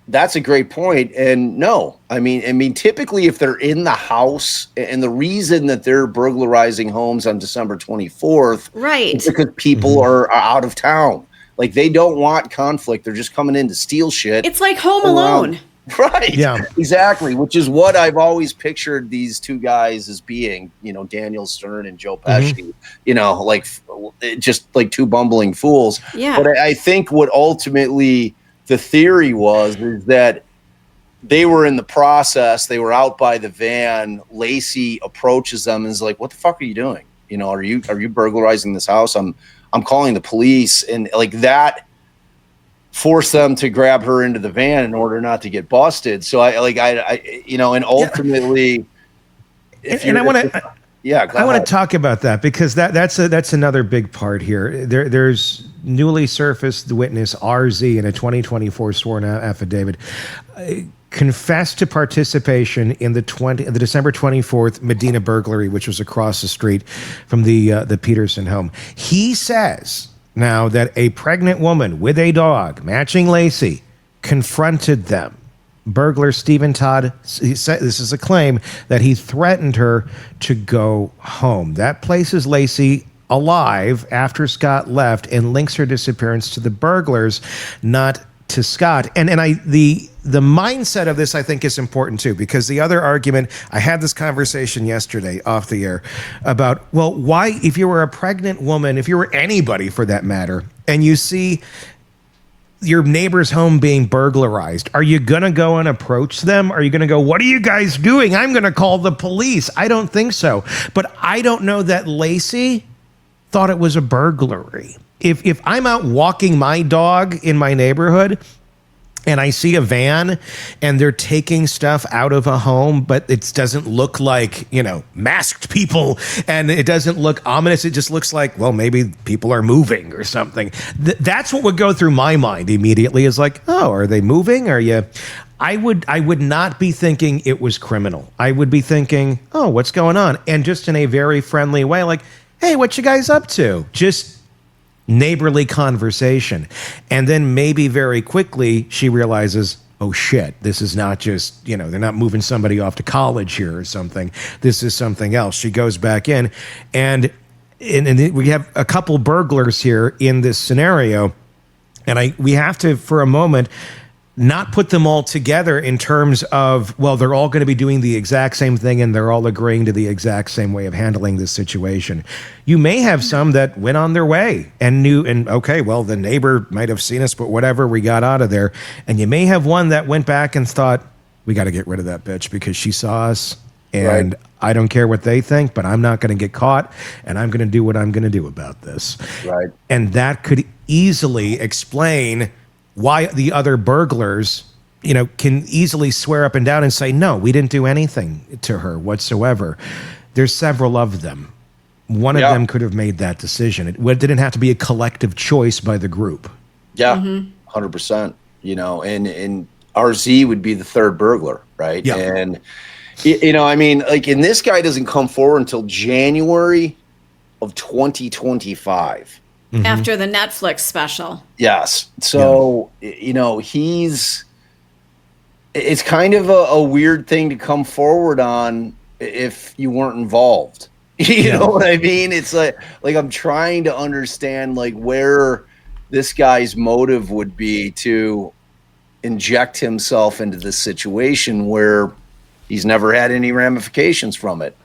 That's a great point. And no, I mean, typically if they're in the house, and the reason that they're burglarizing homes on December 24th, right, is because people are out of town. Like, they don't want conflict. They're just coming in to steal shit. It's like Home Alone. Right. Yeah. Exactly. Which is what I've always pictured these two guys as being, Daniel Stern and Joe Pesci, like just like two bumbling fools. Yeah. But I think what ultimately the theory is that they were in the process. They were out by the van. Laci approaches them and is like, "What the fuck are you doing? You know, are you burglarizing this house? I'm calling the police." And like that forced them to grab her into the van in order not to get busted. So I you know, and ultimately, I want to talk about that because that's another big part here. There's newly surfaced witness RZ in a 2024 sworn affidavit confessed to participation in the December 24th Medina burglary, which was across the street from the Peterson home. He says now that a pregnant woman with a dog, matching Laci, confronted them. Burglar Stephen Todd, he said, this is a claim that he threatened her to go home. That places Laci alive after Scott left and links her disappearance to the burglars, not to Scott. And the mindset of this, I think, is important too, because the other argument, I had this conversation yesterday off the air about, well, why, if you were a pregnant woman, if you were anybody for that matter, and you see your neighbor's home being burglarized, are you going to go and approach them? Are you going to go, "What are you guys doing? I'm going to call the police"? I don't think so. But I don't know that Laci thought it was a burglary. If I'm out walking my dog in my neighborhood and I see a van and they're taking stuff out of a home, but it doesn't look like, you know, masked people, and it doesn't look ominous. It just looks like, well, maybe people are moving or something. That's what would go through my mind immediately, is like, oh, are they moving? Are you... I would not be thinking it was criminal. I would be thinking, oh, what's going on? And just in a very friendly way, like, hey, what you guys up to? Just neighborly conversation. And then maybe very quickly she realizes, oh shit, this is not just, you know, they're not moving somebody off to college here or something. This is something else. She goes back in, and we have a couple burglars here in this scenario. And we have to, for a moment, not put them all together in terms of, well, they're all going to be doing the exact same thing and they're all agreeing to the exact same way of handling this situation. You may have some that went on their way and knew, and okay, well, the neighbor might have seen us, but whatever, we got out of there. And you may have one that went back and thought, we got to get rid of that bitch because she saw us, and right. I don't care what they think, but I'm not going to get caught, and I'm going to do what I'm going to do about this. Right. And that could easily explain why the other burglars, you know, can easily swear up and down and say, no, we didn't do anything to her whatsoever. There's several of them. One of them could have made that decision. It didn't have to be a collective choice by the group. Yeah, 100%. You know, and RZ would be the third burglar, right? Yeah. And, you know, I mean, like, and this guy doesn't come forward until January of 2025. After the Netflix special. Yes. So, you know, it's kind of a weird thing to come forward on if you weren't involved. You know what I mean? It's like I'm trying to understand like where this guy's motive would be to inject himself into this situation where he's never had any ramifications from it.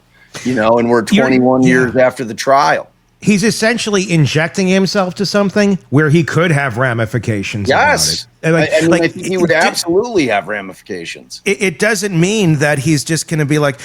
You know, and we're 21 years after the trial. He's essentially injecting himself to something where he could have ramifications. Yes. About it. I mean, I think he would absolutely have ramifications. It doesn't mean that he's just going to be like,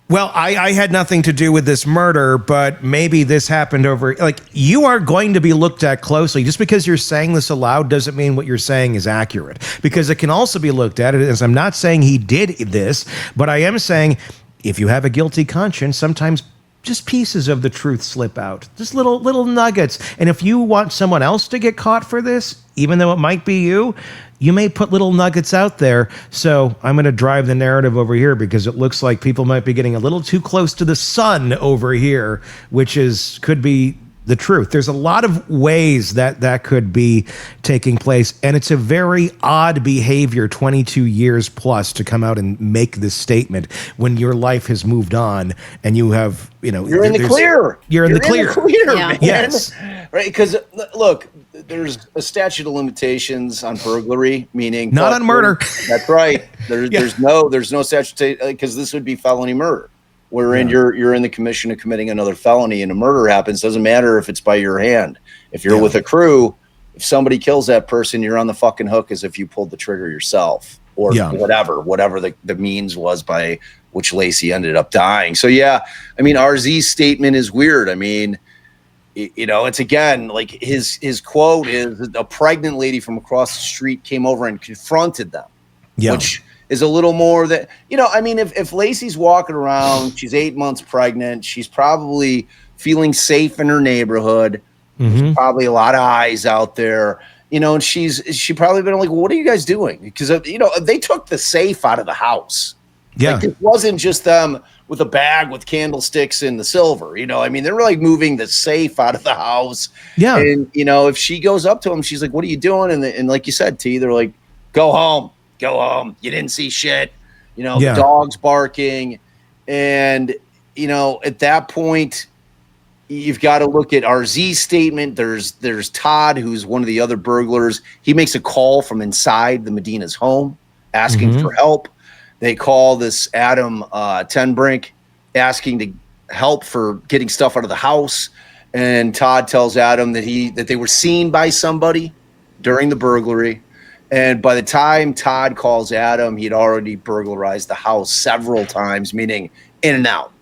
well, I had nothing to do with this murder, but maybe this happened over. Like, you are going to be looked at closely. Just because you're saying this aloud doesn't mean what you're saying is accurate. Because it can also be looked at as, I'm not saying he did this, but I am saying if you have a guilty conscience, sometimes just pieces of the truth slip out, just little nuggets. And if you want someone else to get caught for this, even though it might be you, you may put little nuggets out there. So I'm going to drive the narrative over here because it looks like people might be getting a little too close to the sun over here, which could be the truth. There's a lot of ways that could be taking place, and it's a very odd behavior 22 years plus to come out and make this statement when your life has moved on and you have, you know, you're in the clear. You're in the clear, man. Yes. Right, because look, there's a statute of limitations on burglary, meaning not on murder. That's right. There's no statute, because this would be felony murder. Wherein you're in the commission of committing another felony and a murder happens. Doesn't matter if it's by your hand. If you're with a crew, if somebody kills that person, you're on the fucking hook as if you pulled the trigger yourself. or Yeah. whatever the means was by which Laci ended up dying. So yeah, I mean, RZ's statement is weird. I mean, it's again, like his quote is, a pregnant lady from across the street came over and confronted them, which is a little more that, I mean, if Laci's walking around, she's 8 months pregnant, she's probably feeling safe in her neighborhood. There's probably a lot of eyes out there, and she probably been like, well, what are you guys doing? Because, they took the safe out of the house. Yeah. Like, it wasn't just them with a bag with candlesticks and the silver, I mean, they're like moving the safe out of the house. Yeah. And, if she goes up to him, she's like, what are you doing? And like you said, T, they're like, go home. You didn't see shit. The dog's barking. And, at that point, you've got to look at RZ's statement. There's Todd, who's one of the other burglars. He makes a call from inside the Medina's home asking for help. They call this Adam Tenbrink asking to help for getting stuff out of the house. And Todd tells Adam that they were seen by somebody during the burglary. And by the time Todd calls Adam, he'd already burglarized the house several times, meaning in and out.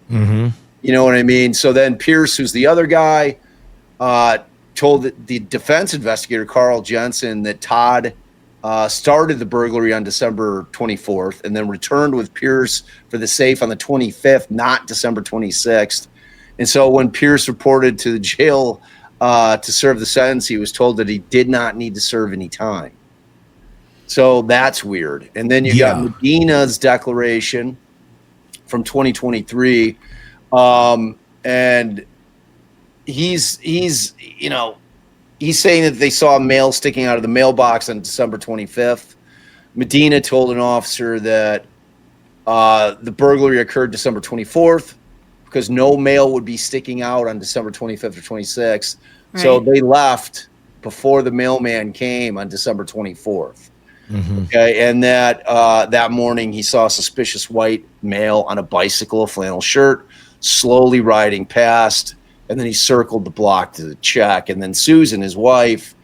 You know what I mean? So then Pierce, who's the other guy, told the defense investigator, Carl Jensen, that Todd started the burglary on December 24th and then returned with Pierce for the safe on the 25th, not December 26th. And so when Pierce reported to the jail to serve the sentence, he was told that he did not need to serve any time. So that's weird. And then you got Medina's declaration from 2023. And he's saying that they saw mail sticking out of the mailbox on December 25th. Medina told an officer that the burglary occurred December 24th because no mail would be sticking out on December 25th or 26th. Right. So they left before the mailman came on December 24th. Okay, and that morning he saw a suspicious white male on a bicycle, a flannel shirt, slowly riding past. And then he circled the block to check. And then Susan, his wife,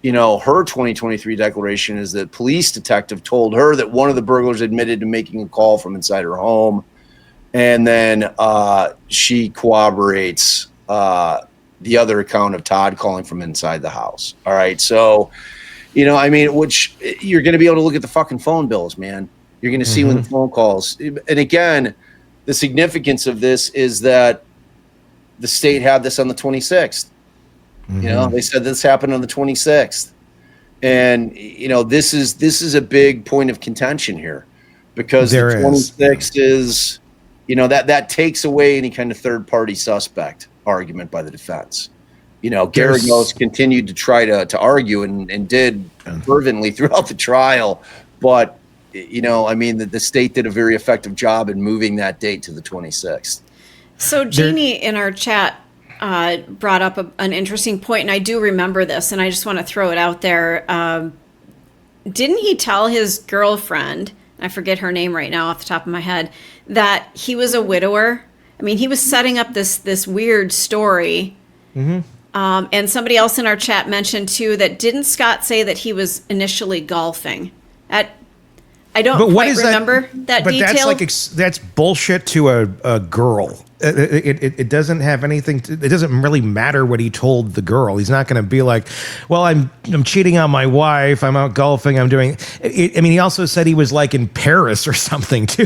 her 2023 declaration is that police detective told her that one of the burglars admitted to making a call from inside her home. And then she corroborates the other account of Todd calling from inside the house. All right. So, which you're going to be able to look at the fucking phone bills, man. You're going to see when the phone calls. And again, the significance of this is that the state had this on the 26th. They said this happened on the 26th. And, this is a big point of contention here because the 26th is, that takes away any kind of third party suspect argument by the defense. Garagos continued to try to argue and did fervently throughout the trial. But, the state did a very effective job in moving that date to the 26th. So Jeannie in our chat brought up an interesting point, and I do remember this, and I just want to throw it out there. Didn't he tell his girlfriend, I forget her name right now off the top of my head, that he was a widower? I mean, he was setting up this weird story. And somebody else in our chat mentioned, too, that didn't Scott say that he was initially golfing? I don't quite remember that detail. That's bullshit to a girl. It doesn't have anything to, it doesn't really matter what he told the girl. He's not going to be like, well, I'm cheating on my wife, I'm out golfing, I'm doing it. I mean, he also said he was like in Paris or something too.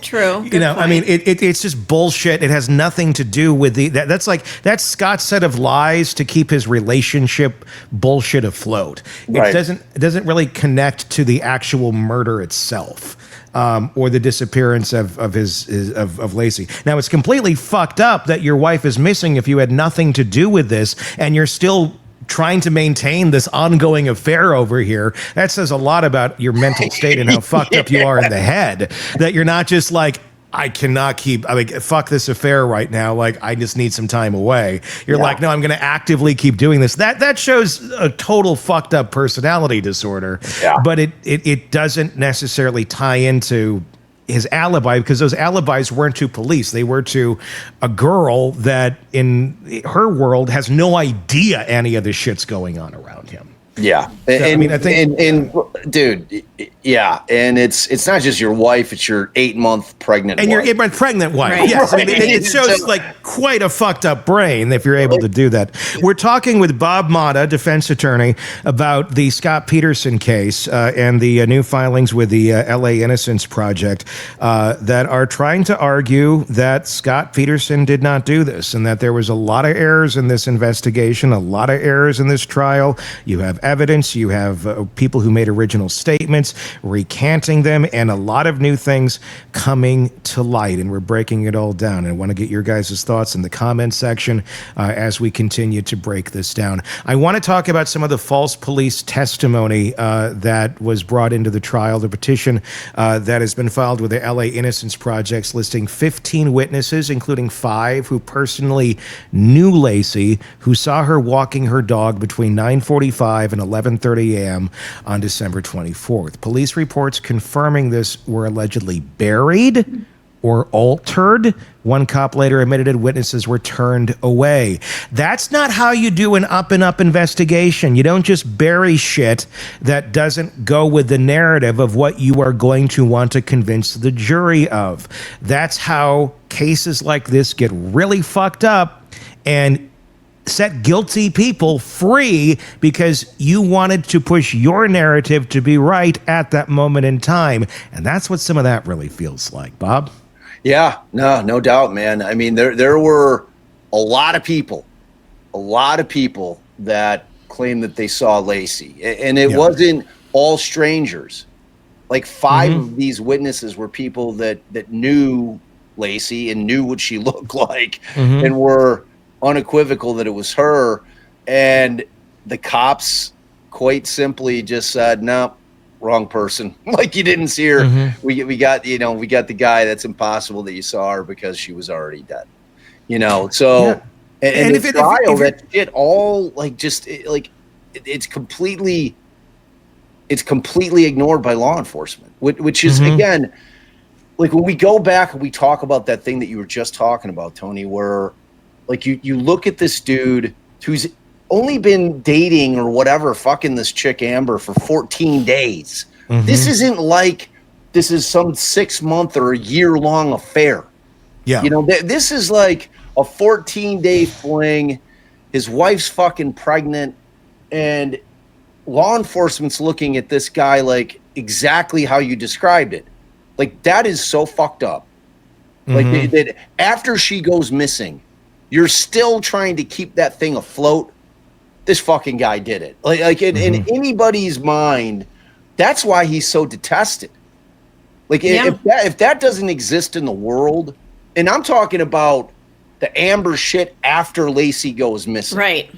True. Point. I mean, it's just bullshit. It has nothing to do with that's Scott's set of lies to keep his relationship bullshit afloat. It doesn't really connect to the actual murder itself. Or the disappearance of Laci. Now, it's completely fucked up that your wife is missing if you had nothing to do with this and you're still trying to maintain this ongoing affair over here. That says a lot about your mental state and how fucked up you are in the head, that you're not just like, I cannot fuck this affair right now. Like, I just need some time away. You're like, no, I'm going to actively keep doing this. That shows a total fucked up personality disorder. Yeah. But it doesn't necessarily tie into his alibi, because those alibis weren't to police. They were to a girl that in her world has no idea any of this shit's going on around him. Yeah, I mean, I think, and dude, yeah, and it's not just your wife; it's your 8-month pregnant and wife. your pregnant wife. Right. Yes, I mean, Right. it shows So- like quite a fucked up brain if you're able to do that. We're talking with Bob Motta, defense attorney, about the Scott Peterson case and the new filings with the LA Innocence Project that are trying to argue that Scott Peterson did not do this and that there was a lot of errors in this investigation, a lot of errors in this trial. You have evidence, you have people who made original statements, recanting them, and a lot of new things coming to light. And we're breaking it all down. And I want to get your guys' thoughts in the comment section as we continue to break this down. I want to talk about some of the false police testimony that was brought into the trial, the petition that has been filed with the LA Innocence Project, listing 15 witnesses, including 5 who personally knew Laci, who saw her walking her dog between 9:45 and 11:30 a.m. on December 24th. Police reports confirming this were allegedly buried or altered. One cop later admitted witnesses were turned away. That's not how you do an up-and-up investigation. You don't just bury shit that doesn't go with the narrative of what you are going to want to convince the jury of. That's how cases like this get really fucked up and set guilty people free because you wanted to push your narrative to be right at that moment in time. And that's what some of that really feels like, Bob. Yeah, no doubt, man. I mean, there were a lot of people that claimed that they saw Laci, and it wasn't all strangers. Like 5 of these witnesses were people that knew Laci and knew what she looked like and were unequivocal that it was her. And the cops quite simply just said, no, wrong person. Like, you didn't see her. We got the guy. That's impossible that you saw her because she was already dead. So and the trial, that shit all like just it's completely ignored by law enforcement, which is again, like when we go back and we talk about that thing that you were just talking about, Tony, where like you look at this dude who's only been dating or whatever, fucking this chick Amber for 14 days. This isn't like this is some 6-month or a year-long affair. Yeah. This is like a 14-day fling. His wife's fucking pregnant, and law enforcement's looking at this guy like exactly how you described it. Like, that is so fucked up. Like, that after she goes missing, you're still trying to keep that thing afloat. This fucking guy did it. Like in anybody's mind, that's why he's so detested. Like, if that doesn't exist in the world, and I'm talking about the Amber shit after Laci goes missing. Right.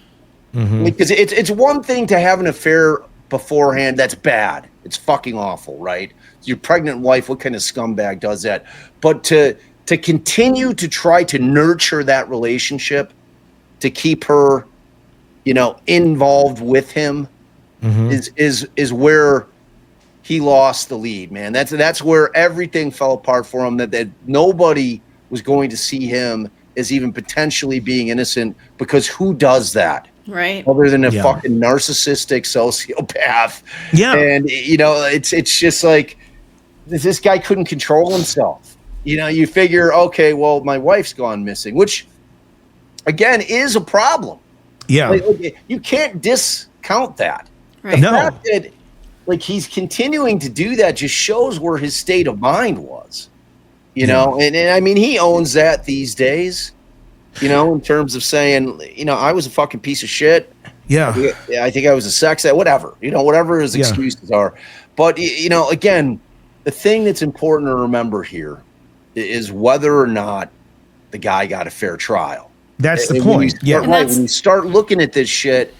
Because it's one thing to have an affair beforehand. That's bad. It's fucking awful, right? Your pregnant wife, what kind of scumbag does that? But to continue to try to nurture that relationship, to keep her, involved with him, is where he lost the lead, man. That's where everything fell apart for him. That nobody was going to see him as even potentially being innocent, because who does that? Right. Other than a fucking narcissistic sociopath. Yeah. And it's just like this guy couldn't control himself. You figure, okay, well, my wife's gone missing, which again is a problem. Yeah. Like, you can't discount that. Right. The fact that he's continuing to do that just shows where his state of mind was. And I mean, he owns that these days, in terms of saying, I was a fucking piece of shit. Yeah. I think I was a sex addict, whatever, whatever his excuses are. But, again, the thing that's important to remember here is whether or not the guy got a fair trial. That's the point. When you start looking at this shit,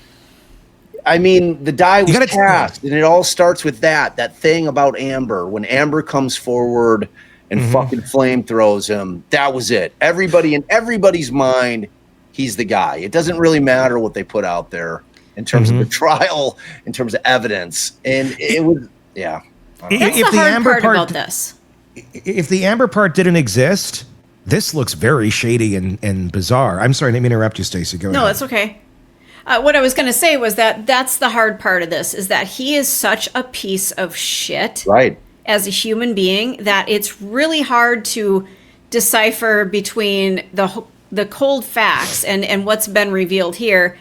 I mean, the die was cast, and it all starts with that thing about Amber. When Amber comes forward and fucking flame throws him, that was it. Everybody in everybody's mind, he's the guy. It doesn't really matter what they put out there in terms of the trial, in terms of evidence. And it was, That's the hard part about this. If the Amber part didn't exist, this looks very shady and bizarre. I'm sorry, I didn't mean to interrupt you, Stacey. Go ahead. No, it's okay. What I was going to say was that's the hard part of this, is that he is such a piece of shit Right. as a human being that it's really hard to decipher between the cold facts and what's been revealed here,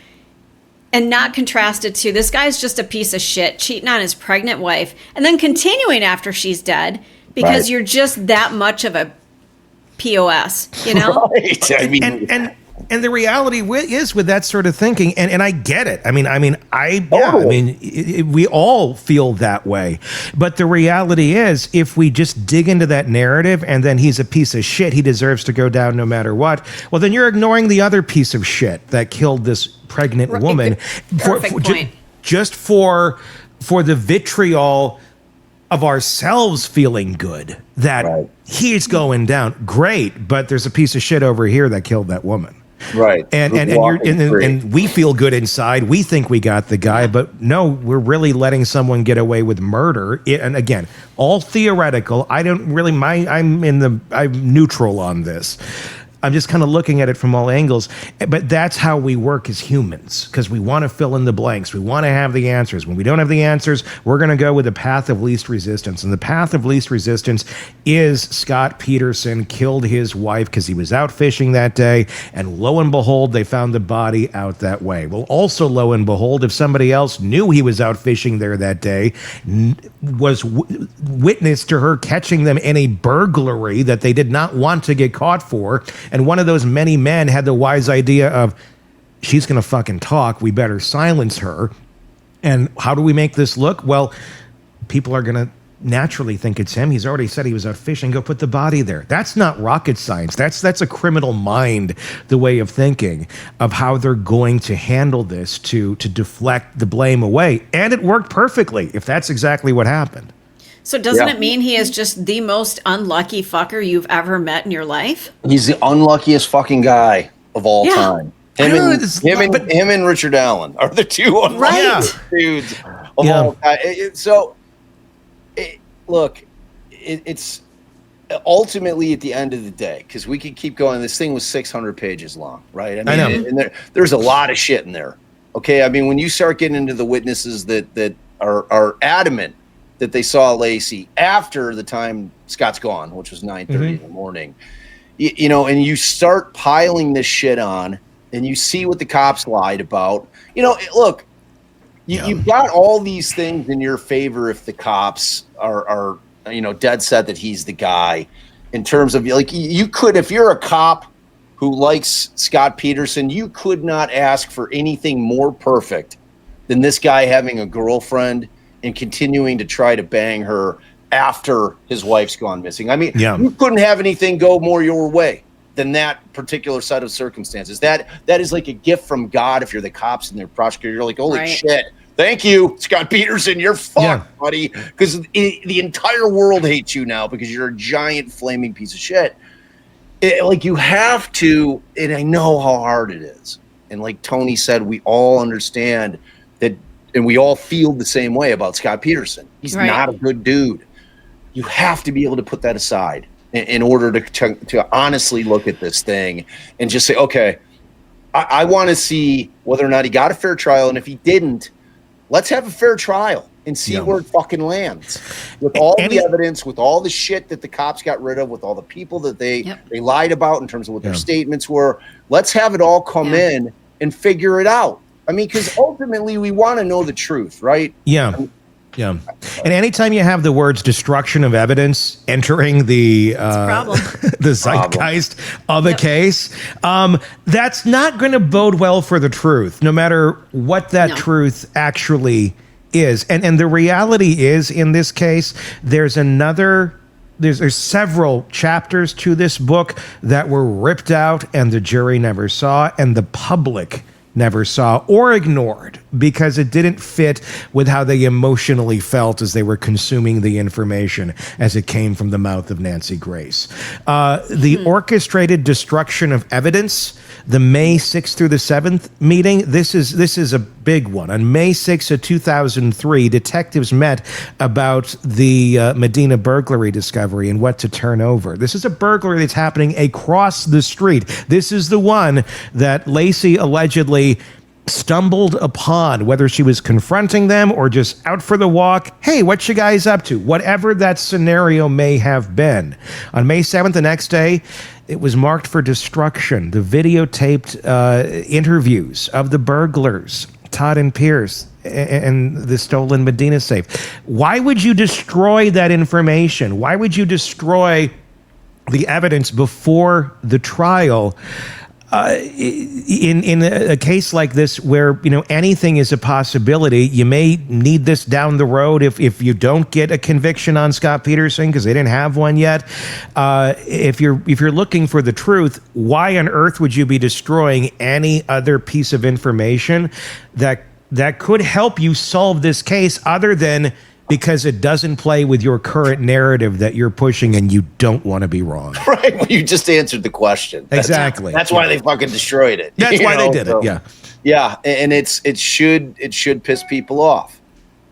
and not contrast it to this guy's just a piece of shit cheating on his pregnant wife and then continuing after she's dead because Right. you're just that much of a POS, you know? Right. I mean, And the reality is with that sort of thinking, and I get it. We all feel that way. But the reality is, if we just dig into that narrative and then he's a piece of shit, he deserves to go down no matter what, well, then you're ignoring the other piece of shit that killed this pregnant woman. Perfect point. Just for the vitriol of ourselves feeling good that Right. he's going down. Great, but there's a piece of shit over here that killed that woman. right. And we feel good inside. We think we got the guy, but no, we're really letting someone get away with murder. And again, all theoretical. I'm neutral on this. I'm just kind of looking at it from all angles. But that's how we work as humans, because we want to fill in the blanks. We want to have the answers. When we don't have the answers, we're going to go with the path of least resistance. And the path of least resistance is Scott Peterson killed his wife because he was out fishing that day. And lo and behold, they found the body out that way. Well, also, lo and behold, if somebody else knew he was out fishing there that day, was witness to her catching them in a burglary that they did not want to get caught for, and one of those many men had the wise idea of, she's going to fucking talk, we better silence her. And how do we make this look? Well, people are going to naturally think it's him. He's already said he was out fishing. Go put the body there. That's not rocket science. That's a criminal mind, the way of thinking of how they're going to handle this to deflect the blame away. And it worked perfectly, if that's exactly what happened. So doesn't it mean he is just the most unlucky fucker you've ever met in your life? He's the unluckiest fucking guy of all time. Him and Richard Allen are the two unluckiest dudes of all time. It's ultimately at the end of the day, because we could keep going. This thing was 600 pages long, right? I know. And there's a lot of shit in there. Okay, I mean, when you start getting into the witnesses that are adamant that they saw Laci after the time Scott's gone, which was 9:30 in the morning, and you start piling this shit on, and you see what the cops lied about. Look, you've got all these things in your favor if the cops are dead set that he's the guy. In terms of, like, you could, if you're a cop who likes Scott Peterson, you could not ask for anything more perfect than this guy having a girlfriend and continuing to try to bang her after his wife's gone missing. I mean, you couldn't have anything go more your way than that particular set of circumstances. That is like a gift from God. If you're the cops and they're prosecutor, you're like, holy shit, thank you, Scott Peterson, you're fucked, buddy. Because the entire world hates you now because you're a giant flaming piece of shit. You have to, and I know how hard it is. And like Tony said, we all understand that, and we all feel the same way about Scott Peterson. He's not a good dude. You have to be able to put that aside in order to honestly look at this thing and just say, okay, I want to see whether or not he got a fair trial. And if he didn't, let's have a fair trial and see where it fucking lands. With all the evidence, with all the shit that the cops got rid of, with all the people that they lied about in terms of what their statements were, let's have it all come in and figure it out. I mean, because ultimately we want to know the truth, right? Yeah. And anytime you have the words destruction of evidence entering the the zeitgeist of a case, that's not going to bode well for the truth, no matter what that truth actually is. And the reality is, in this case, there's several chapters to this book that were ripped out and the jury never saw, and the public never saw or ignored because it didn't fit with how they emotionally felt as they were consuming the information as it came from the mouth of Nancy Grace. The orchestrated destruction of evidence, the May 6th through the 7th meeting, this is a big one. On May 6th of 2003, detectives met about the Medina burglary discovery and what to turn over. This is a burglary that's happening across the street. This is the one that Laci allegedly stumbled upon, whether she was confronting them or just out for the walk. Hey, what you guys up to? Whatever that scenario may have been. On May 7th, the next day, it was marked for destruction. The videotaped interviews of the burglars, Todd and Pierce, and the stolen Medina safe. Why would you destroy that information? Why would you destroy the evidence before the trial? In a case like this where, anything is a possibility, you may need this down the road if you don't get a conviction on Scott Peterson because they didn't have one yet. If you're looking for the truth, why on earth would you be destroying any other piece of information that could help you solve this case other than because it doesn't play with your current narrative that you're pushing and you don't want to be wrong? Right. Well, you just answered the question. Exactly. That's why they fucking destroyed it. That's why they did it. Yeah. Yeah. And it should piss people off.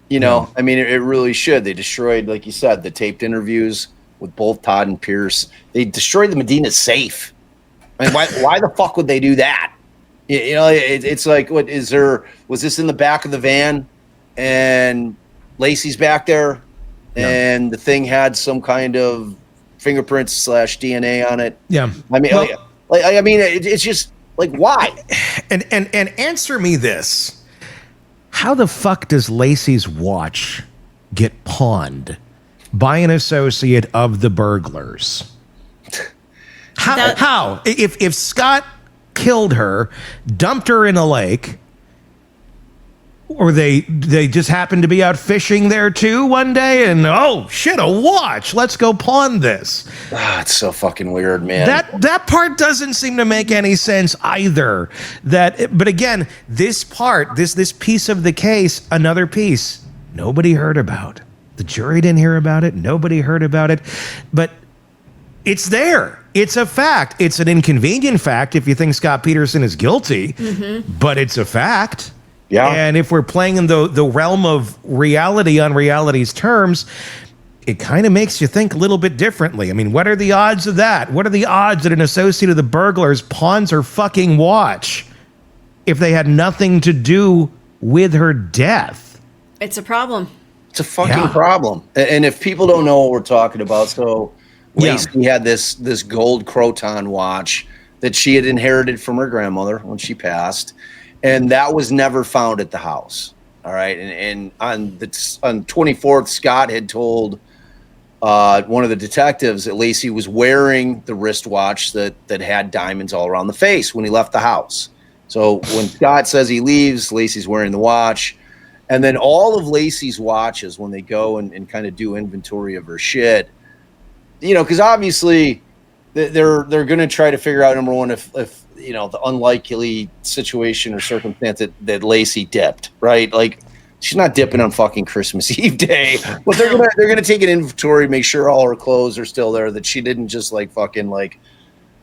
I mean, it really should. They destroyed, like you said, the taped interviews with both Todd and Pierce. They destroyed the Medina safe. I mean, why the fuck would they do that? It's like, was this in the back of the van and Laci's back there and the thing had some kind of fingerprints / DNA on it? Yeah. I mean, it's just like, why? And answer me this. How the fuck does Laci's watch get pawned by an associate of the burglars? How? If Scott killed her, dumped her in a lake, or they just happened to be out fishing there too one day and, oh shit, a watch, let's go pawn this. It's so fucking weird, man. That part doesn't seem to make any sense either. But again, this part, this piece of the case, another piece nobody heard about. The jury didn't hear about it. Nobody heard about it. But it's there. It's a fact. It's an inconvenient fact if you think Scott Peterson is guilty, but it's a fact. Yeah. And if we're playing in the realm of reality on reality's terms, it kind of makes you think a little bit differently. I mean, what are the odds of that? What are the odds that an associate of the burglars pawns her fucking watch if they had nothing to do with her death? It's a problem. It's a fucking problem. And if people don't know what we're talking about, so Laci had this gold Croton watch that she had inherited from her grandmother when she passed. And that was never found at the house. All right. And on 24th, Scott had told one of the detectives that Laci was wearing the wristwatch that had diamonds all around the face when he left the house. So when Scott says he leaves, Laci's wearing the watch. And then all of Laci's watches, when they go and kind of do inventory of her shit, because obviously they're going to try to figure out, number one, if the unlikely situation or circumstance that Laci dipped, right? Like, she's not dipping on fucking Christmas Eve day, but they're gonna take an inventory, make sure all her clothes are still there, that she didn't just fucking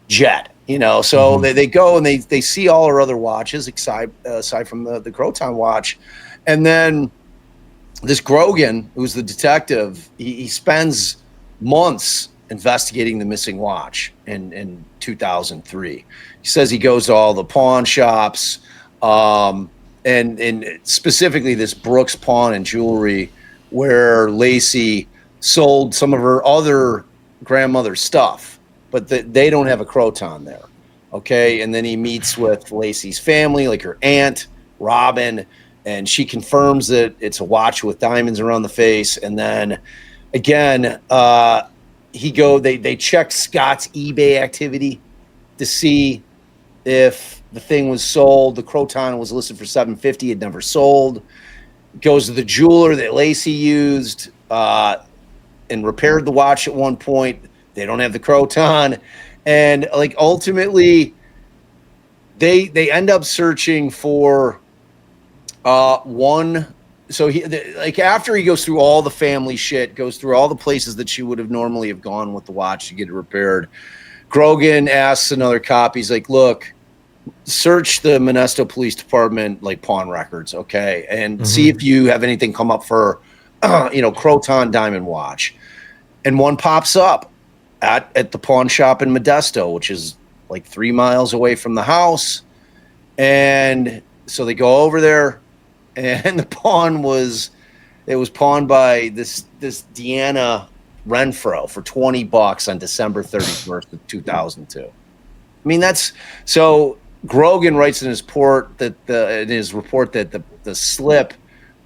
jet, So they go and they see all her other watches aside from the Croton watch, and then this Grogan, who's the detective, he spends months investigating the missing watch in 2003. He says he goes to all the pawn shops, and specifically this Brooks Pawn and Jewelry, where Laci sold some of her other grandmother's stuff, but they don't have a Croton there. Okay. And then he meets with Laci's family, like her aunt, Robin, and she confirms that it's a watch with diamonds around the face. And then again, they check Scott's eBay activity to see if the thing was sold. The Croton was listed for $750. It never sold. Goes to the jeweler that Laci used and repaired the watch at one point. They don't have the Croton. And ultimately they end up searching for one. So after he goes through all the family shit, goes through all the places that she would have normally have gone with the watch to get it repaired, Grogan asks another cop, he's like, look, search the Modesto Police Department, pawn records, okay? And see if you have anything come up for, Croton diamond watch. And one pops up at the pawn shop in Modesto, which is 3 miles away from the house. And so they go over there, and the pawn was pawned by this Deanna Renfro for $20 on December 31st of 2002. I mean, that's so. Grogan writes in his report that the slip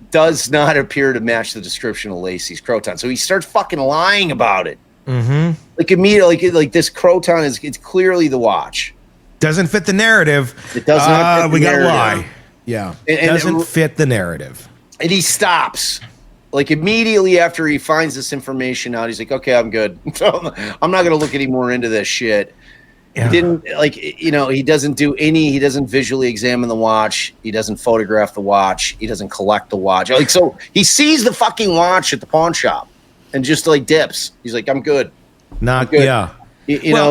does not appear to match the description of Laci's croton. So he starts fucking lying about it. Mm-hmm. Like immediately, like this croton it's clearly the watch. Doesn't fit the narrative. It does not fit the we narrative. gotta lie. Yeah. Doesn't fit the narrative. And he stops. Like immediately after he finds this information out, he's like, okay, I'm good. I'm not gonna look any more into this shit. Yeah. He didn't he doesn't visually examine the watch. He doesn't photograph the watch. He doesn't collect the watch. Like, so he sees the fucking watch at the pawn shop and just like dips. He's like, I'm good. Not I'm good. Yeah.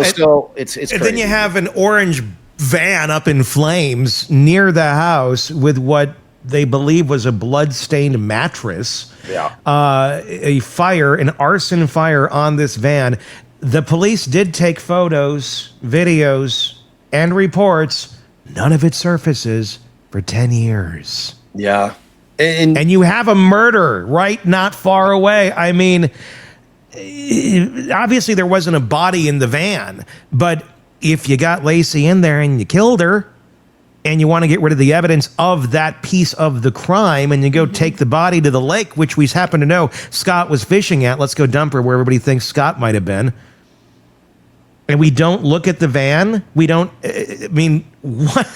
So it's crazy. And then you have an orange van up in flames near the house with what they believe was a blood-stained mattress. Yeah. An arson fire on this van. The police did take photos, videos, and reports. None of it surfaces for 10 years. Yeah. And you have a murder right not far away. I mean, obviously there wasn't a body in the van, but if you got Laci in there and you killed her and you want to get rid of the evidence of that piece of the crime and you go take the body to the lake, which we happen to know Scott was fishing at, let's go dump her where everybody thinks Scott might have been. And we don't look at the van. We don't, I mean, what?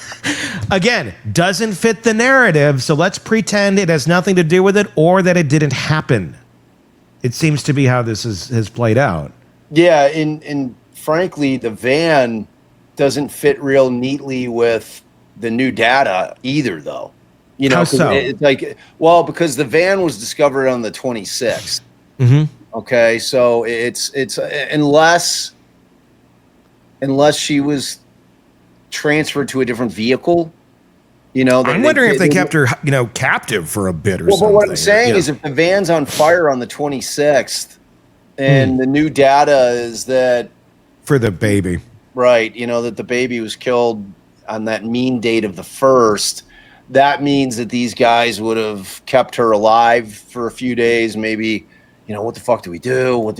Again, doesn't fit the narrative. So let's pretend it has nothing to do with it or that it didn't happen. It seems to be how this has played out. Yeah. And frankly, the van doesn't fit real neatly with the new data either, though. You know, how so? It's like, well, because the van was discovered on the 26th. Mm-hmm. Okay. So it's unless she was transferred to a different vehicle, you know. I'm wondering if they kept her, captive for a bit or something. But what I'm saying is if the van's on fire on the 26th and the new data is that for the baby, right, that the baby was killed on that mean date of the 1st, that means that these guys would have kept her alive for a few days, maybe. What the fuck do we do? I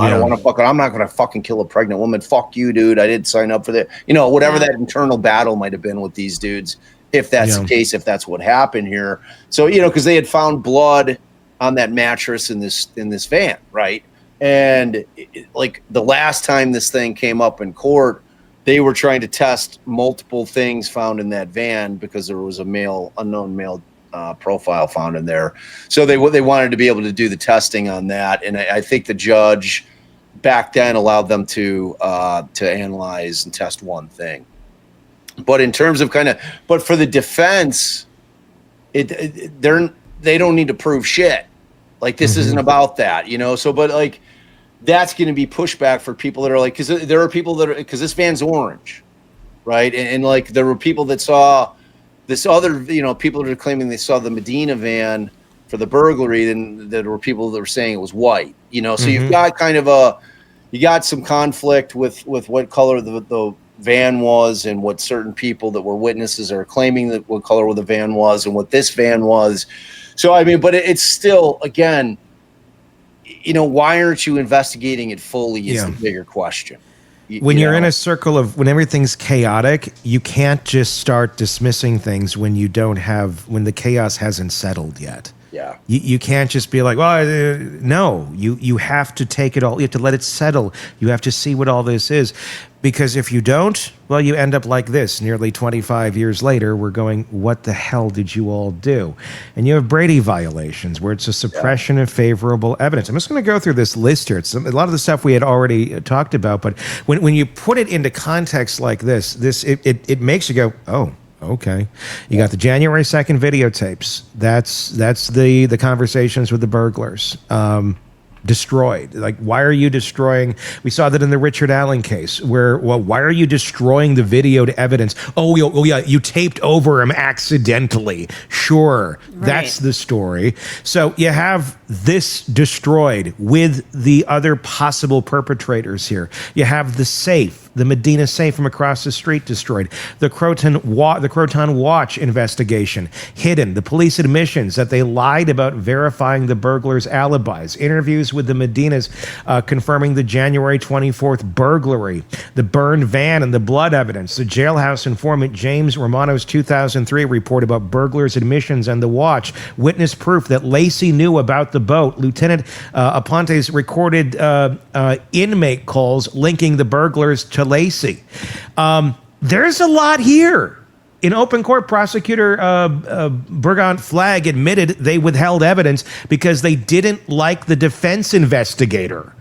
don't want to I'm not going to fucking kill a pregnant woman. Fuck you, dude. I didn't sign up for that. Whatever that internal battle might have been with these dudes, if that's the case, if that's what happened here. So, because they had found blood on that mattress in this van, right? And like the last time this thing came up in court, they were trying to test multiple things found in that van because there was a unknown male profile found in there. So they wanted to be able to do the testing on that. And I think the judge back then allowed them to analyze and test one thing. But in terms of but for the defense, they don't need to prove shit. Like this isn't about that, So, but like that's going to be pushback for people that are like, because there are people because this van's orange, right? And like there were people that saw this other, people that are claiming they saw the Medina van for the burglary, and there were people that were saying it was white, So you've got you got some conflict with what color the van was and what certain people that were witnesses are claiming that what color the van was and what this van was. So, I mean, but it's still, again, why aren't you investigating it fully is the bigger question. When you're in a circle when everything's chaotic, you can't just start dismissing things when the chaos hasn't settled yet. Yeah. You can't just be like, well, no, you have to take it all. You have to let it settle. You have to see what all this is. Because if you don't, well, you end up like this. Nearly 25 years later, we're going, what the hell did you all do? And you have Brady violations where it's a suppression of favorable evidence. I'm just going to go through this list here. It's a lot of the stuff we had already talked about. But when you put it into context like this, it makes you go, oh, okay. You got the January 2nd videotapes. That's the conversations with the burglars. Destroyed. Like, why are you destroying? We saw that in the Richard Allen case where, well, why are you destroying the videoed evidence? Oh, yeah, you taped over him accidentally. Sure. Right. That's the story. So you have this destroyed with the other possible perpetrators here. You have the safe The Medina safe from across the street destroyed. The Croton Watch investigation hidden. The police admissions that they lied about verifying the burglars' alibis. Interviews with the Medinas confirming the January 24th burglary. The burned van and the blood evidence. The jailhouse informant James Romano's 2003 report about burglars' admissions and the watch. Witness proof that Laci knew about the boat. Lieutenant Aponte's recorded inmate calls linking the burglars to Laci. There's a lot here. In open court, prosecutor Burgant Flagg admitted they withheld evidence because they didn't like the defense investigator.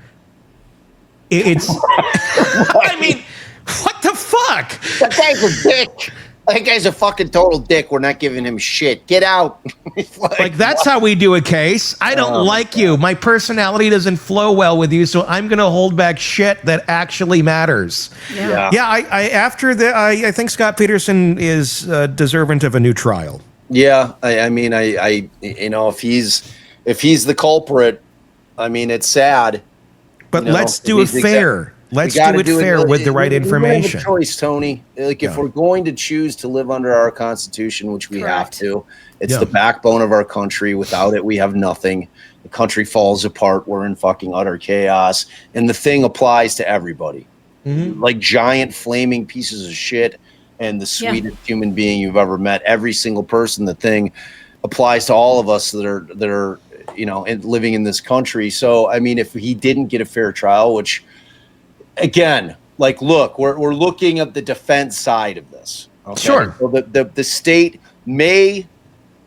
It's, I mean, what the fuck? That guy's a dick. That guy's a fucking total dick. We're not giving him shit. Get out. Like, that's how we do a case. I don't like you. My personality doesn't flow well with you, so I'm going to hold back shit that actually matters. Yeah. Yeah, I think Scott Peterson is deserving of a new trial. Yeah, I mean, you know, if he's the culprit, I mean, it's sad. But let's do it fair. Let's do it fair with the right information. We have a choice, Tony. Like, if we're going to choose to live under our Constitution, which we have to, it's the backbone of our country. Without it, we have nothing. The country falls apart. We're in fucking utter chaos. And the thing applies to everybody. Like giant flaming pieces of shit and the sweetest human being you've ever met. Every single person, the thing applies to all of us that are you know, living in this country. So, I mean, if he didn't get a fair trial, which... Again, like, look, we're looking at the defense side of this. Okay? Sure. So the state may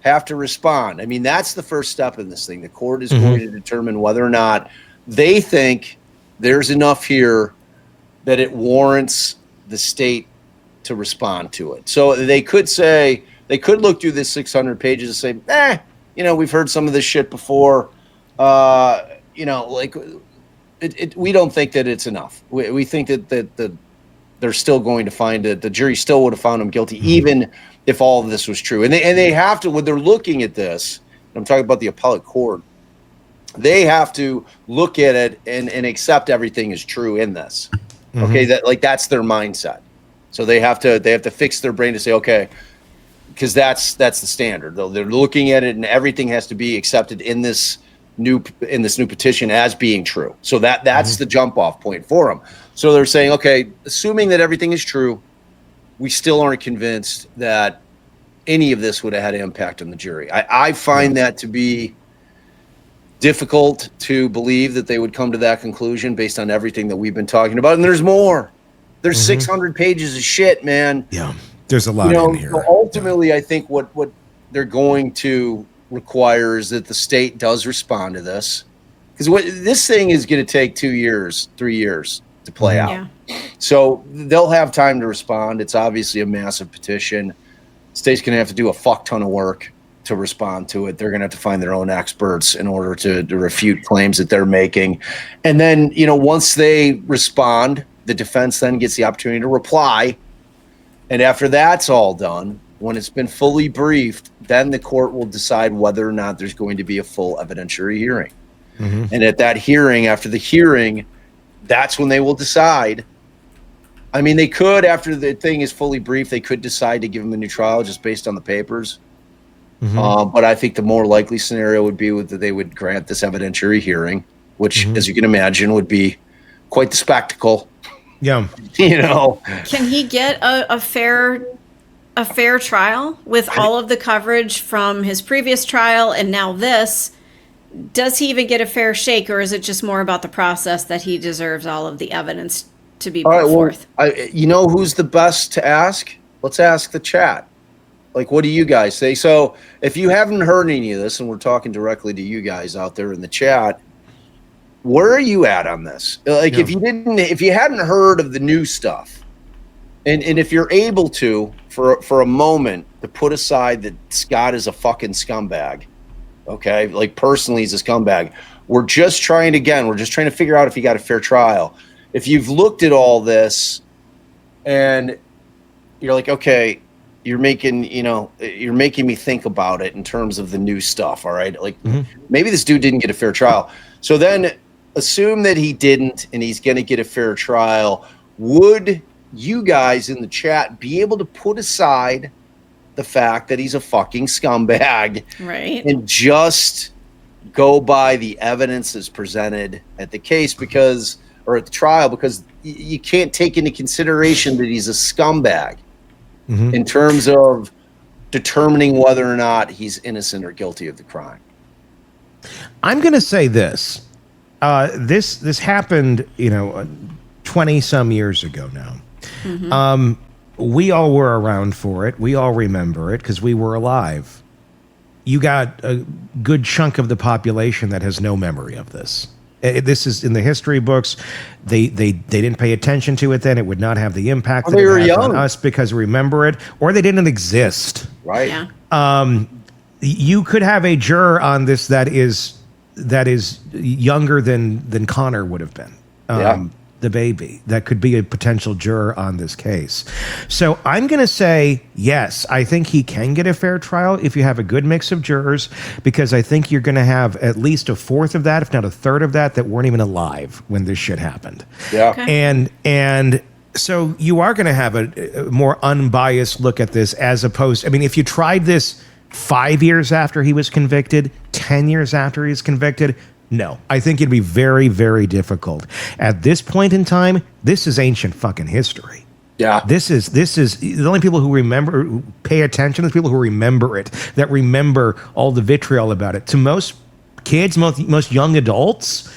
have to respond. I mean, that's the first step in this thing. The court is going to determine whether or not they think there's enough here that it warrants the state to respond to it. So they could look through this 600 pages and say, you know, we've heard some of this shit before. You know, like... we don't think that it's enough. We think that they're still going to find it. The jury still would have found him guilty, even if all of this was true. And they have to, when they're looking at this, I'm talking about the appellate court, they have to look at it and accept everything is true in this. Okay, that's their mindset. So they have to fix their brain to say, okay, because that's the standard. They're looking at it, and everything has to be accepted in this new petition as being true. So that's the jump off point for them. So they're saying, okay, assuming that everything is true, we still aren't convinced that any of this would have had an impact on the jury. I find that to be difficult to believe that they would come to that conclusion based on everything that we've been talking about. And there's more. There's 600 pages of shit, man. Yeah, there's a lot in here. Ultimately, I think what they're going to requires that the state does respond to this, because this thing is going to take 2 years, 3 years to play out. So they'll have time to respond. It's obviously a massive petition. The state's going to have to do a fuck ton of work to respond to it. They're going to have to find their own experts in order to refute claims that they're making. And then, you know, once they respond, the defense then gets the opportunity to reply. And after that's all done, when it's been fully briefed, then the court will decide whether or not there's going to be a full evidentiary hearing. And at that hearing, after the hearing, that's when they will decide. I mean, they could, after the thing is fully briefed, they could decide to give him a new trial just based on the papers. But I think the more likely scenario would be that they would grant this evidentiary hearing, which, as you can imagine, would be quite the spectacle. Yeah. You know. Can he get a fair trial with all of the coverage from his previous trial and now this? Does he even get a fair shake, or is it just more about the process that he deserves all of the evidence to be put forth? You know who's the best to ask? Let's ask the chat. Like, what do you guys say? So if you haven't heard any of this, and we're talking directly to you guys out there in the chat, where are you at on this? Like, if you hadn't heard of the new stuff, and if you're able to, for a moment, to put aside that Scott is a fucking scumbag, okay? Like, personally, he's a scumbag. We're just trying to figure out if he got a fair trial. If you've looked at all this and you're like, okay, you're making me think about it in terms of the new stuff, all right? Like, maybe this dude didn't get a fair trial. So then assume that he didn't and he's going to get a fair trial. would you guys in the chat be able to put aside the fact that he's a fucking scumbag, right, and just go by the evidence that's presented at the case or at the trial, because you can't take into consideration that he's a scumbag in terms of determining whether or not he's innocent or guilty of the crime. I'm going to say this. This happened, 20 some years ago now. We all were around for it. We all remember it because we were alive. You got a good chunk of the population that has no memory of this. This is in the history books. They didn't pay attention to it then. It would not have the impact that it has on us because we remember it, or they didn't exist. Right. yeah, You could have a juror on this that is younger than Connor would have been. The baby that could be a potential juror on this case. So I'm going to say, yes, I think he can get a fair trial if you have a good mix of jurors, because I think you're going to have at least a fourth of that, if not a third of that weren't even alive when this shit happened. Yeah. Okay. And so you are going to have a more unbiased look at this, as opposed, if you tried this 5 years after he was convicted, 10 years after he was convicted, no, I think it'd be very, very difficult. At this point in time, this is ancient fucking history. Yeah. This is the only people who remember, who pay attention, is people who remember it, that remember all the vitriol about it. To most kids, most young adults,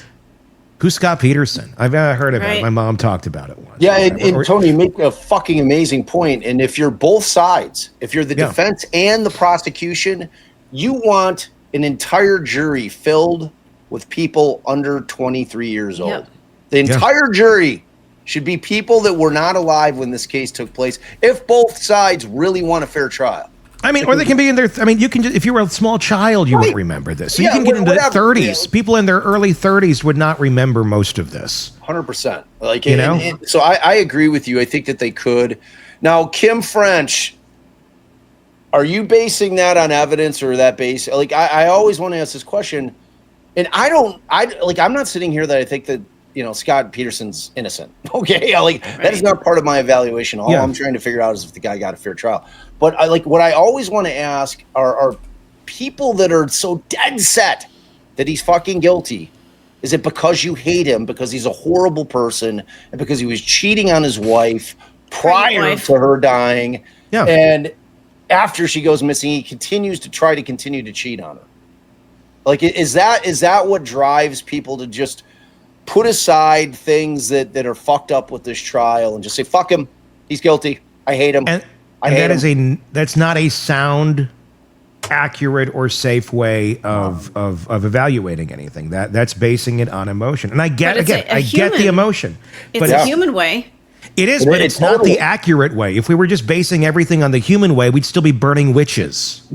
who's Scott Peterson? I've heard about it. My mom talked about it once. Yeah, and Tony, you make a fucking amazing point. And if you're both sides, if you're the defense and the prosecution, you want an entire jury filled with people under 23 years old. Yep. The entire jury should be people that were not alive when this case took place, if both sides really want a fair trial. Or they can be in their, you can just, if you were a small child, you wouldn't remember this. So you can get into the 30s. People in their early 30s would not remember most of this. 100%. So I agree with you. I think that they could. Now, Kim French, are you basing that on evidence, or that base? I always want to ask this question. And I'm not sitting here that I think that, Scott Peterson's innocent. Okay. That is not part of my evaluation. All I'm trying to figure out is if the guy got a fair trial. But what I always want to ask are people that are so dead set that he's fucking guilty. Is it because you hate him, because he's a horrible person, and because he was cheating on his wife prior to her dying? Yeah. And after she goes missing, he continues to cheat on her. Is that what drives people to just put aside things that are fucked up with this trial and just say, fuck him, he's guilty, I hate him, that's not a sound, accurate, or safe way of evaluating anything. That's basing it on emotion. And I get the emotion. It's a human way. It is, but it's not the accurate way. If we were just basing everything on the human way, we'd still be burning witches.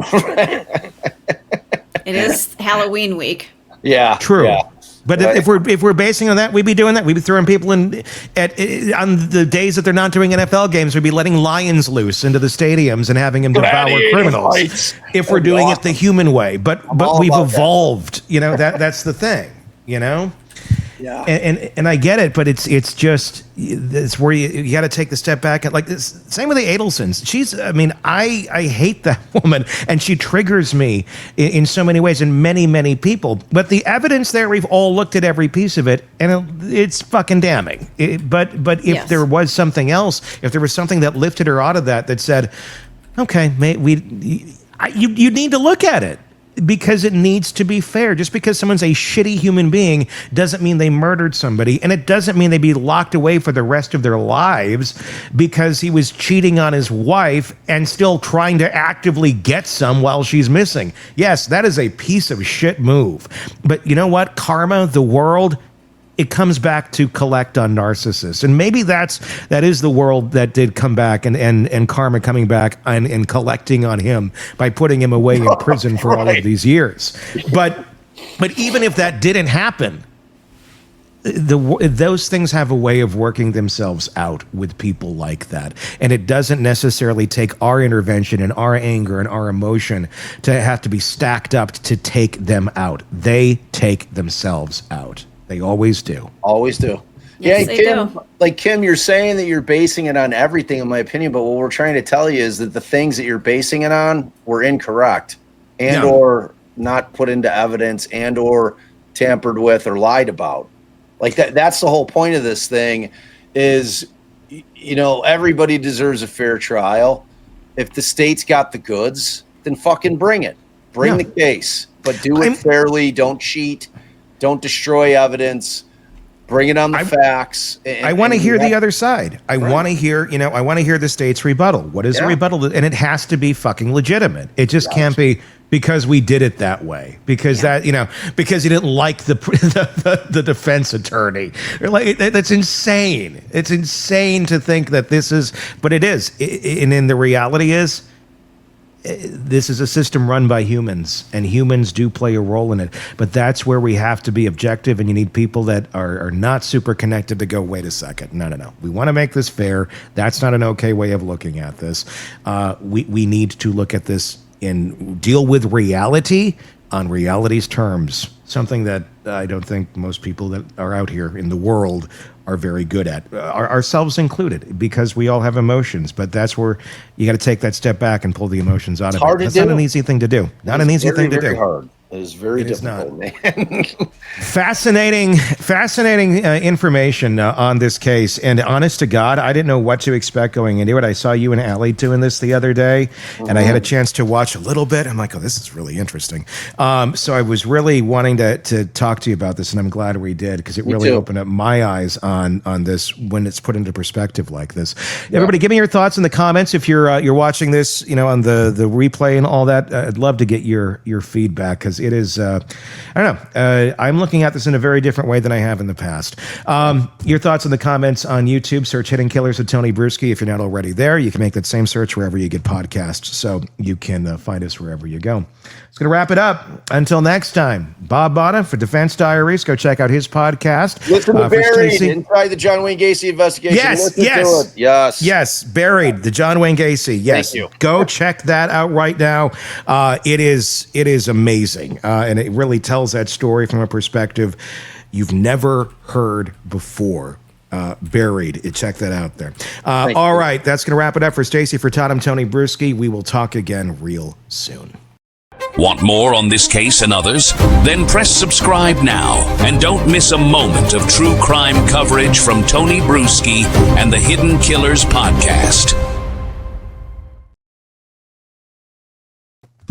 It is Halloween week. Yeah, true. Yeah. But if we're basing on that, we'd be doing that. We'd be throwing people in on the days that they're not doing NFL games. We'd be letting lions loose into the stadiums and having them devour criminals. If we're doing it the human way, but we've evolved. That's the thing. Yeah. And I get it, but it's where you got to take the step back. And this, same with the Adelsons. I hate that woman, and she triggers me in so many ways, and many people. But the evidence there, we've all looked at every piece of it, and it's fucking damning. But if there was something else, if there was something that lifted her out of that said, okay, you need to look at it. Because it needs to be fair. Just because someone's a shitty human being doesn't mean they murdered somebody, and it doesn't mean they'd be locked away for the rest of their lives because he was cheating on his wife and still trying to actively get some while she's missing. Yes, that is a piece of shit move. But you know what? Karma, the world, it comes back to collect on narcissists. And maybe that is the world that did come back and karma coming back and collecting on him by putting him away in prison for all of these years. But even if that didn't happen, those things have a way of working themselves out with people like that. And it doesn't necessarily take our intervention and our anger and our emotion to have to be stacked up to take them out. They take themselves out. They always do. Always do. Yes, they Kim, do. like Kim, you're saying that you're basing it on everything, in my opinion, but what we're trying to tell you is that the things that you're basing it on were incorrect and or not put into evidence and or tampered with or lied about. Like that's the whole point of this thing is, everybody deserves a fair trial. If the state's got the goods, then fucking bring it. Bring the case, but do it fairly. Don't cheat. Don't destroy evidence. Bring it on the facts. I want to hear the other side. I want to hear, I want to hear the state's rebuttal. What is a rebuttal? And it has to be fucking legitimate. It just can't be because we did it that way. Because because you didn't like the defense attorney. Like that's insane. It's insane to think that this is, but it is. And then the reality is, this is a system run by humans, and humans do play a role in it. But that's where we have to be objective, and you need people that are not super connected to go, wait a second, no. We want to make this fair. That's not an okay way of looking at this. We need to look at this and deal with reality on reality's terms, something that I don't think most people that are out here in the world are very good at, ourselves included, because we all have emotions. But that's where you got to take that step back and pull the emotions out of it. That's not an easy thing to do. Not an easy thing to do. Hard. It is very difficult, man. Fascinating information on this case. And honest to God, I didn't know what to expect going into it. I saw you and Allie doing this the other day, and I had a chance to watch a little bit. I'm like, oh, this is really interesting. So I was really wanting to talk to you about this, and I'm glad we did, because it really opened up my eyes on this when it's put into perspective like this. Yeah. Everybody, give me your thoughts in the comments if you're watching this, on the replay and all that. I'd love to get your feedback, because it is, I don't know, I'm looking at this in a very different way than I have in the past. Your thoughts in the comments on YouTube. Search Hidden Killers with Tony Brueski. If you're not already there, you can make that same search wherever you get podcasts, so you can find us wherever you go. It's going to wrap it up. Until next time, Bob Botta for Defense Diaries. Go check out his podcast. Listen to Buried, inside the John Wayne Gacy investigation. Yes. Buried, the John Wayne Gacy. Yes. Thank you. Go check that out right now. It is amazing, and it really tells that story from a perspective you've never heard before. Buried. Check that out there. All right, that's going to wrap it up for Stacy, for Todd. I'm Tony Brueski. We will talk again real soon. Want more on this case and others? Then press subscribe now and don't miss a moment of true crime coverage from Tony Brueski and the Hidden Killers podcast.